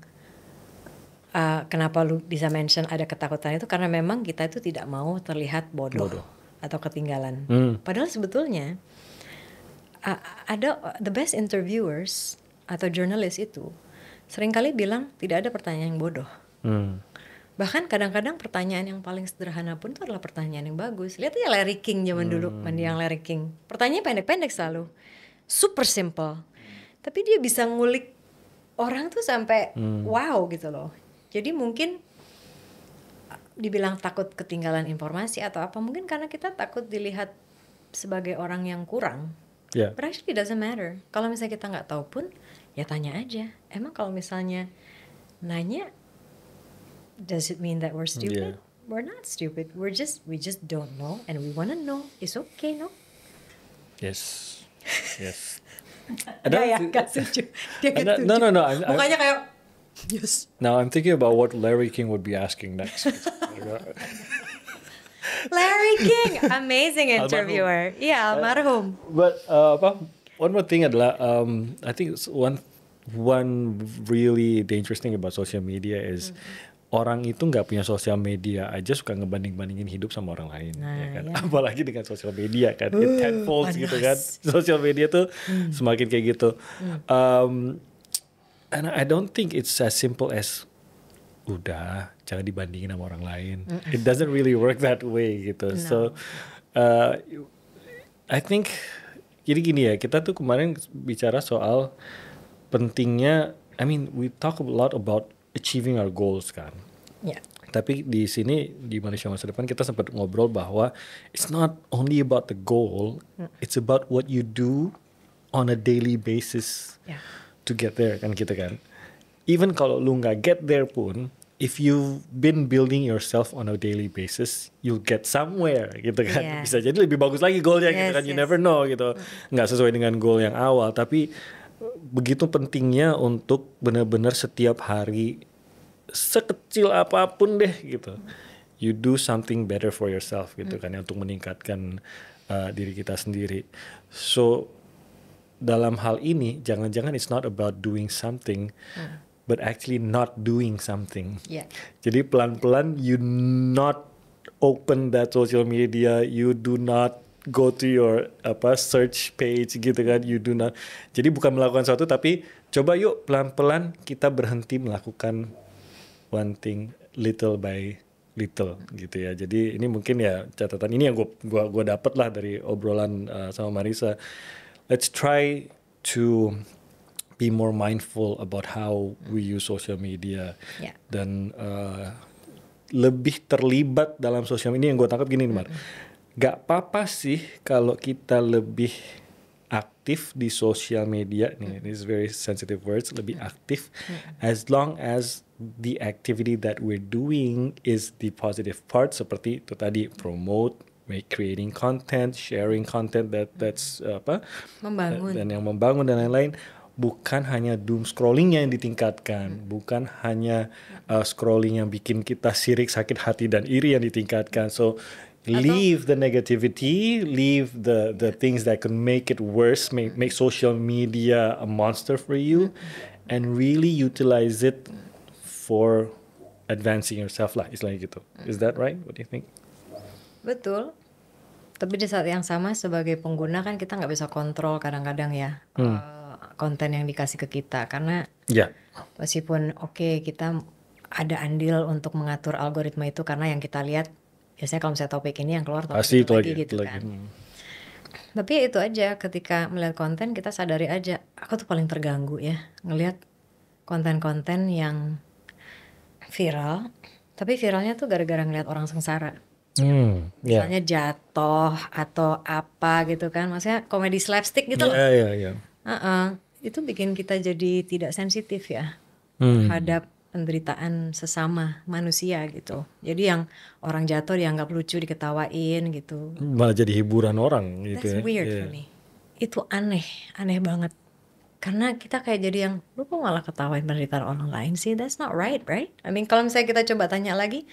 kenapa lu bisa mention ada ketakutan itu karena memang kita itu tidak mau terlihat bodoh. Atau ketinggalan. Padahal sebetulnya ada the best interviewers atau journalist itu seringkali bilang tidak ada pertanyaan yang bodoh. Bahkan kadang-kadang pertanyaan yang paling sederhana pun itu adalah pertanyaan yang bagus. Lihat aja Larry King zaman dulu, mandi yang Larry King. Pertanyaannya pendek-pendek selalu. Super simple. Tapi dia bisa ngulik orang tuh sampai wow gitu loh. Jadi mungkin dibilang takut ketinggalan informasi atau apa, mungkin karena kita takut dilihat sebagai orang yang kurang. But actually it doesn't matter. Kalau misalnya kita nggak tahu pun, ya tanya aja. Emang kalau misalnya nanya, does it mean that we're stupid? We're not stupid. We just don't know, and we wanna know. It's okay, no? Yes. Gak setuju. Dia gak setuju. No. Mukanya kayak yes. Now I'm thinking about what Larry King would be asking next. Larry King, amazing interviewer. Iya, almarhum. But one more thing adalah I think one really dangerous thing about social media is orang itu nggak punya sosial media aja suka ngebanding-bandingin hidup sama orang lain, ya kan? Apalagi dengan sosial media kan, it tenfold gitu kan. Sosial media tuh semakin kayak gitu. And I don't think it's as simple as udah jangan dibandingin sama orang lain. It doesn't really work that way gitu. So I think jadi gini ya, kita tuh kemarin bicara soal pentingnya. I mean, we talk a lot about achieving our goals kan. Yeah. Tapi di sini di Manusia Masa Depan kita sempat ngobrol bahwa it's not only about the goal, it's about what you do on a daily basis to get there kan gitu kan. Even kalau lu nggak get there pun, if you've been building yourself on a daily basis, you'll get somewhere gitu kan. Bisa jadi lebih bagus lagi goalnya gitu kan. You never know gitu. Nggak sesuai dengan goal yang awal, tapi begitu pentingnya untuk benar-benar setiap hari sekecil apapun deh gitu, you do something better for yourself gitu kan ya, untuk meningkatkan diri kita sendiri. So dalam hal ini jangan-jangan it's not about doing something, but actually not doing something. Jadi pelan-pelan you not open that social media, you do not go to your search page gitu kan, you do not. Jadi bukan melakukan sesuatu, tapi coba yuk pelan-pelan kita berhenti melakukan one thing little by little gitu ya. Jadi ini mungkin ya catatan ini yang gua dapat lah dari obrolan sama Marissa. Let's try to be more mindful about how we use social media dan lebih terlibat dalam sosial media. Yang gue tangkap gini nih Mar, gak apa-apa sih kalau kita lebih aktif di sosial media nih, this is very sensitive words, lebih aktif, as long as the activity that we're doing is the positive part, seperti itu tadi, promote, creating content, sharing content that's membangun dan yang membangun dan lain-lain. Bukan hanya doom scrolling yang ditingkatkan, bukan hanya scrolling yang bikin kita sirik, sakit hati dan iri yang ditingkatkan. So leave the negativity, leave the things that can make it worse, make social media a monster for you, and really utilize it for advancing yourself lah, istilahnya gitu. Is that right? What do you think? Betul. Tapi di saat yang sama sebagai pengguna kan kita nggak bisa kontrol kadang-kadang ya konten yang dikasih ke kita, karena meskipun kita ada andil untuk mengatur algoritma itu, karena yang kita lihat biasanya kalau misalnya topik ini yang keluar topik pasti itu lagi gitu kan. Tapi ya itu aja, ketika melihat konten kita sadari aja, aku tuh paling terganggu ya ngelihat konten-konten yang viral, tapi viralnya tuh gara-gara ngelihat orang sengsara. Misalnya jatuh atau apa gitu kan, maksudnya komedi slapstick gitu loh. Itu bikin kita jadi tidak sensitif ya terhadap penderitaan sesama manusia gitu. Jadi yang orang jatuh dianggap lucu, diketawain gitu, malah jadi hiburan orang gitu. That's weird for me. Itu aneh banget. Karena kita kayak jadi yang, lu kok malah ketawain penderitaan orang lain sih? That's not right? I mean, kalau misalnya kita coba tanya lagi,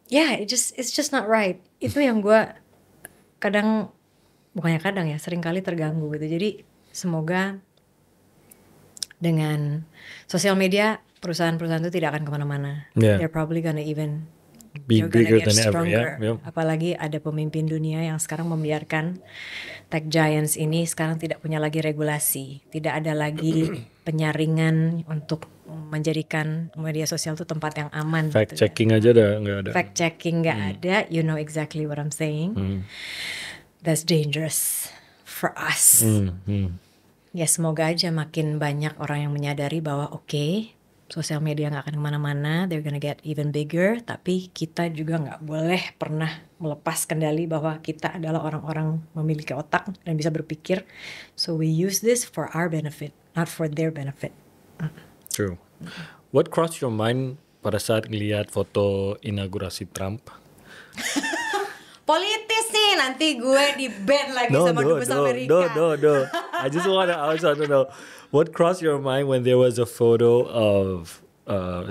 it's just not right. Itu yang gue sering kali terganggu gitu. Jadi semoga dengan sosial media perusahaan-perusahaan itu tidak akan kemana-mana. They're probably gonna even be bigger than ever. Apalagi ada pemimpin dunia yang sekarang membiarkan tech giants ini sekarang tidak punya lagi regulasi, tidak ada lagi penyaringan untuk menjadikan media sosial itu tempat yang aman. Fact checking aja nggak ada. Fact checking nggak ada. You know exactly what I'm saying. That's dangerous for us. Ya semoga aja makin banyak orang yang menyadari bahwa sosial media nggak akan kemana-mana, they're gonna get even bigger. Tapi kita juga nggak boleh pernah melepas kendali bahwa kita adalah orang-orang memiliki otak dan bisa berpikir. So we use this for our benefit, not for their benefit. True. What crossed your mind pada saat ngelihat foto inaugurasi Trump? Politis nih, nanti gue di ban lagi sama Dubes Amerika. No. I just want to know what crossed your mind when there was a photo of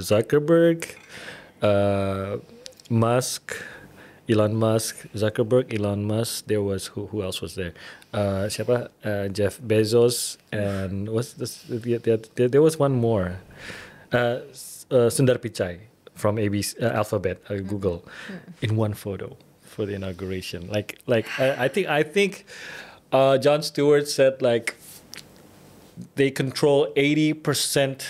Zuckerberg, Musk, Elon Musk. There was who else was there? Jeff Bezos, and there was one more. Sundar Pichai from Alphabet, Google, in one photo for the inauguration. I think Jon Stewart said like they control 80%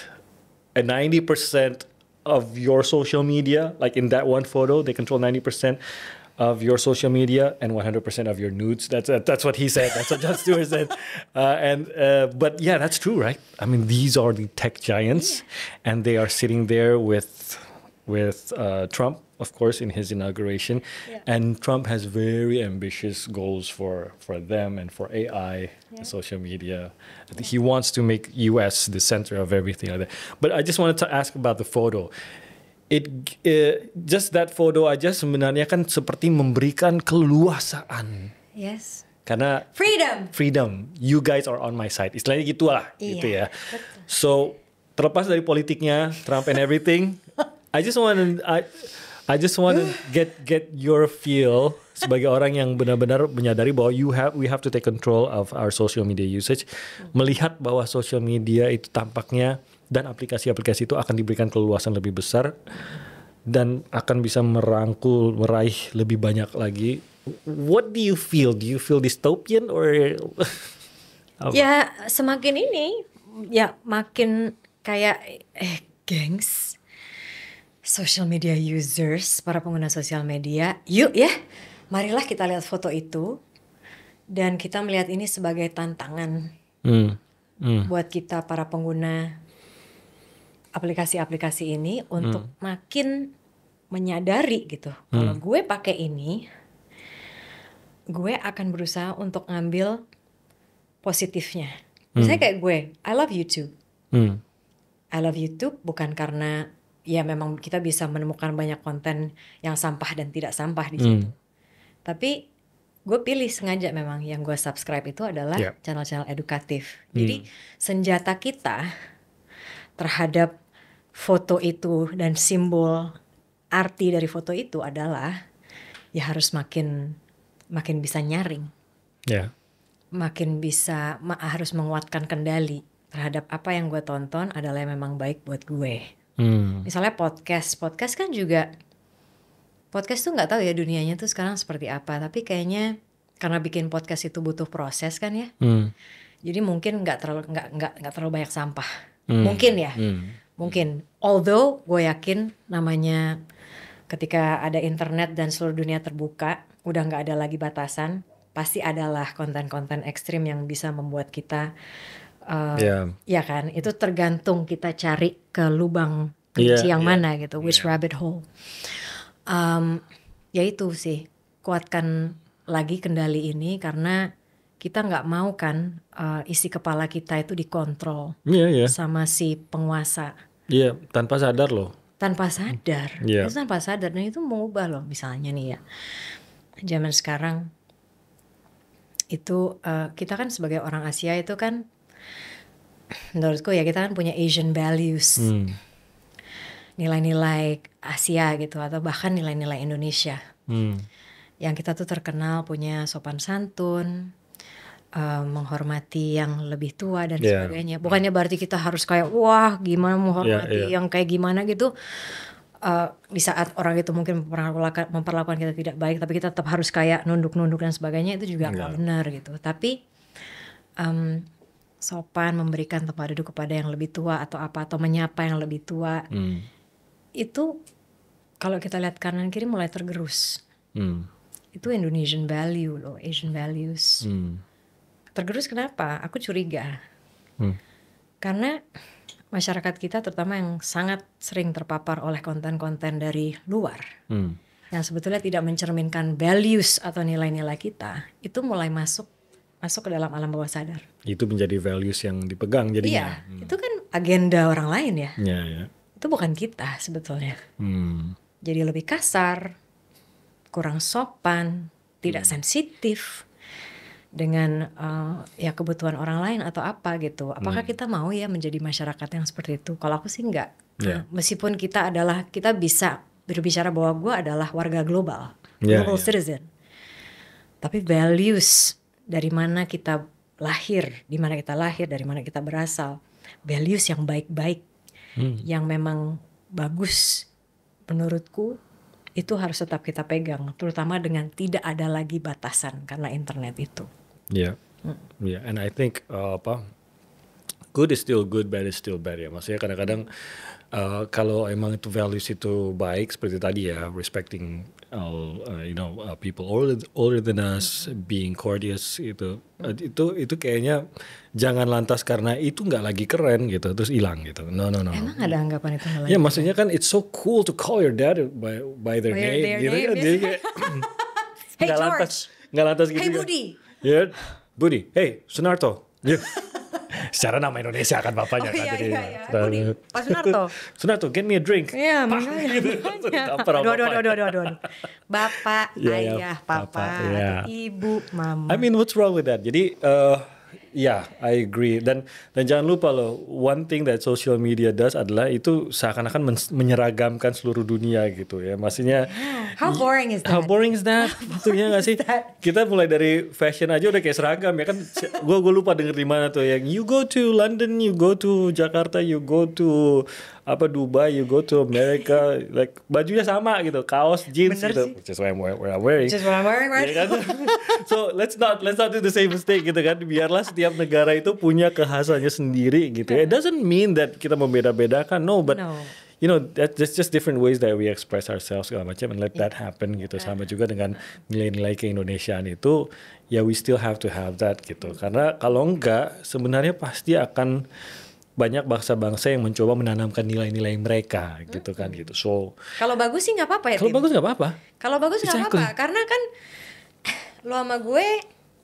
and 90% of your social media. Like in that one photo, they control 90% of your social media and 100% of your nudes. That's what he said. That's what Jon Stewart said. But yeah, that's true, right? I mean, these are the tech giants, and they are sitting there with Trump, of course, in his inauguration. And Trump has very ambitious goals for them and for AI, social media. I think he wants to make US the center of everything like that. But I just wanted to ask about the photo. Just that photo aja sebenarnya kan seperti memberikan keluasaan. Yes. Karena freedom. You guys are on my side. Istilahnya gitu lah, gitu ya. Betul. So terlepas dari politiknya, Trump and everything, I just want to get your feel sebagai orang yang benar-benar menyadari bahwa we have to take control of our social media usage. Melihat bahwa social media itu tampaknya dan aplikasi-aplikasi itu akan diberikan keluasan lebih besar dan akan bisa meraih lebih banyak lagi. What do you feel? Do you feel dystopian or? Ya semakin ini ya makin kayak gengs social media users, para pengguna sosial media, yuk ya, marilah kita lihat foto itu dan kita melihat ini sebagai tantangan buat kita para pengguna aplikasi-aplikasi ini untuk makin menyadari gitu. Kalau gue pakai ini, gue akan berusaha untuk ngambil positifnya. Misalnya kayak gue, I love YouTube. I love YouTube bukan karena ya memang kita bisa menemukan banyak konten yang sampah dan tidak sampah di situ. Tapi gue pilih sengaja memang yang gue subscribe itu adalah channel-channel edukatif. Jadi senjata kita terhadap foto itu dan simbol arti dari foto itu adalah ya harus makin bisa nyaring. Makin bisa harus menguatkan kendali terhadap apa yang gue tonton adalah yang memang baik buat gue. Misalnya podcast kan juga podcast tuh nggak tahu ya dunianya tuh sekarang seperti apa, tapi kayaknya karena bikin podcast itu butuh proses kan ya, jadi mungkin nggak terlalu banyak sampah, mungkin ya, mungkin. Although gue yakin namanya ketika ada internet dan seluruh dunia terbuka, udah nggak ada lagi batasan, pasti adalah konten-konten ekstrim yang bisa membuat kita ya kan, itu tergantung kita cari ke lubang kunci yang mana gitu, which rabbit hole. Ya itu sih, kuatkan lagi kendali ini karena kita nggak mau kan isi kepala kita itu dikontrol sama si penguasa. Tanpa sadar loh. Tanpa sadar, itu tanpa sadar dan itu mengubah loh. Misalnya nih ya, zaman sekarang itu kita kan sebagai orang Asia itu kan, menurutku ya kita kan punya Asian values, nilai-nilai Asia gitu atau bahkan nilai-nilai Indonesia, yang kita tuh terkenal punya sopan santun, menghormati yang lebih tua dan sebagainya. Bukannya berarti kita harus kayak wah gimana menghormati yang kayak gimana gitu. Di saat orang itu mungkin memperlakukan kita tidak baik, tapi kita tetap harus kayak nunduk-nunduk dan sebagainya, itu juga nggak benar gitu. Tapi sopan, memberikan tempat duduk kepada yang lebih tua atau apa, atau menyapa yang lebih tua, itu kalau kita lihat kanan kiri mulai tergerus. Itu Indonesian value loh, Asian values. Tergerus kenapa? Aku curiga. Karena masyarakat kita terutama yang sangat sering terpapar oleh konten-konten dari luar, yang sebetulnya tidak mencerminkan values atau nilai-nilai kita, itu mulai masuk ke dalam alam bawah sadar. Itu menjadi values yang dipegang jadinya. Iya, itu kan agenda orang lain ya. Itu bukan kita sebetulnya. Jadi lebih kasar, kurang sopan, tidak sensitif dengan ya kebutuhan orang lain atau apa gitu. Apakah kita mau ya menjadi masyarakat yang seperti itu? Kalau aku sih enggak. Meskipun kita bisa berbicara bahwa gue adalah warga global, global citizen. Tapi values dari mana kita lahir, di mana kita lahir, dari mana kita berasal, values yang baik-baik, yang memang bagus menurutku itu harus tetap kita pegang, terutama dengan tidak ada lagi batasan karena internet itu. Yeah, yeah, and I think good is still good, bad is still bad ya. Maksudnya kadang-kadang kalau emang itu values itu baik seperti tadi ya, respecting people older than us, being courteous itu kayaknya jangan lantas karena itu nggak lagi keren gitu terus hilang gitu. No. Emang ada anggapan itu nggak lagi? Ya maksudnya kan it's so cool to call your dad by their name gitu kan. Jadi kayak Hey nggak lantas gitu. Hey kan. Budi. Ya, Budi. Hey, Sunarto. Yeah. Secara nama Indonesia kan bapanya kan. Iya. Budi, Pak Sunarto. Sunarto, get me a drink. Iya, makanya. Aduh. Bapak, ayah, papa, ibu, mama. I mean, what's wrong with that? Jadi, I agree. Dan jangan lupa loh, one thing that social media does adalah itu seakan-akan menyeragamkan seluruh dunia gitu ya. Maksudnya, how boring is that? How boring is that? Itu ya nggak sih? Kita mulai dari fashion aja udah kayak seragam ya kan. Gue lupa denger di mana tuh yang you go to London, you go to Jakarta, you go to Dubai, you go to America, like bajunya sama gitu, kaos, jeans gitu. Which is what I'm wearing. Just what I'm wearing, right? Ya kan? So let's not do the same mistake gitu kan. Biarlah setiap negara itu punya kekhasannya sendiri gitu ya. It doesn't mean that kita membeda-bedakan, but you know, that's just different ways that we express ourselves segala macam, and let that happen gitu. Sama juga dengan nilai-nilai keindonesiaan itu, ya we still have to have that gitu. Karena kalau enggak, sebenarnya pasti akan banyak bangsa-bangsa yang mencoba menanamkan nilai-nilai mereka gitu kan gitu. So kalau bagus sih nggak apa-apa ya. Kalau bagus nggak apa-apa. Kalau bagus nggak apa-apa, karena kan lo sama gue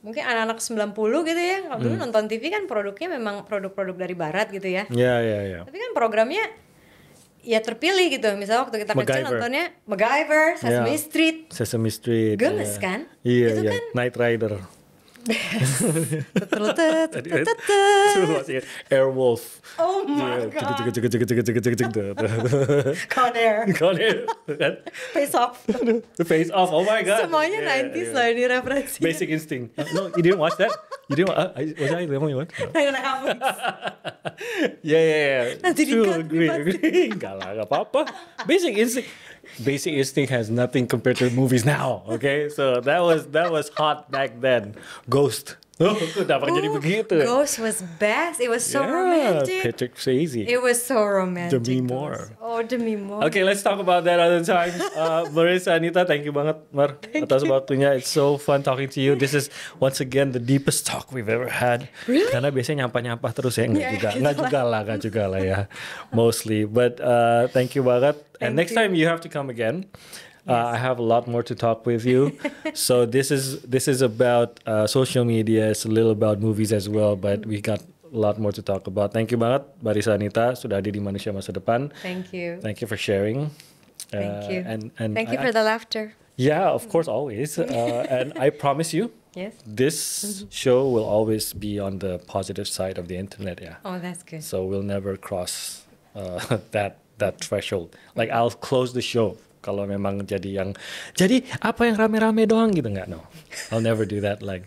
mungkin anak-anak 90 gitu ya. Kalau dulu nonton TV kan produknya memang produk-produk dari barat gitu ya. Iya. Tapi kan programnya ya terpilih gitu. Misalnya waktu kita kecil nontonnya MacGyver, Sesame Street. Gemes kan? Iya. Kan Knight Rider. Airwolf. Oh my god. Con Air. Face Off. Oh my god. Semuanya 90s lah ini referensi. Basic Instinct. No, you didn't watch that? Was I the only one? Yeah. Nanti agree. Enggak lah, gak apa-apa. Basic Instinct has nothing compared to movies now. Okay, so that was hot back then. Ghost. Kenapa jadi begitu? Ghost was best. It was so romantic. Patrick Swayze. It was so romantic. Demi Moore. Demi Moore. Okay, let's talk about that other time. Marissa, Anita, thank you banget, Mar, atas waktunya. It's so fun talking to you. This is once again the deepest talk we've ever had. Really? Karena biasanya nyampah-nyampah terus ya, enggak juga lah ya, mostly. But thank you banget. And next time you have to come again. I have a lot more to talk with you. So this is about social media. It's a little about movies as well, but we got a lot more to talk about. Thank you banget, Marissa Anita, sudah hadir di Manusia Masa Depan. Thank you. Thank you for sharing. Thank you. And thank you for the laughter. Yeah, of course, always. And I promise you, this show will always be on the positive side of the internet. Yeah. Oh, that's good. So we'll never cross that threshold. Like I'll close the show. Kalau memang jadi apa yang rame-rame doang gitu, nggak, no, I'll never do that. Like,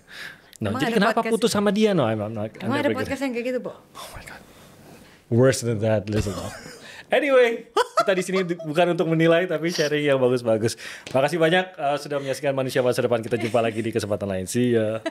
no, jadi kenapa putus sama dia? No, I'm not. Emang ada podcast yang kayak gitu, Bo? Oh my god, worse than that. Listen. Anyway, kita di sini bukan untuk menilai tapi sharing yang bagus-bagus. Makasih banyak sudah menyaksikan Manusia Masa Depan. Kita jumpa lagi di kesempatan lain. See ya.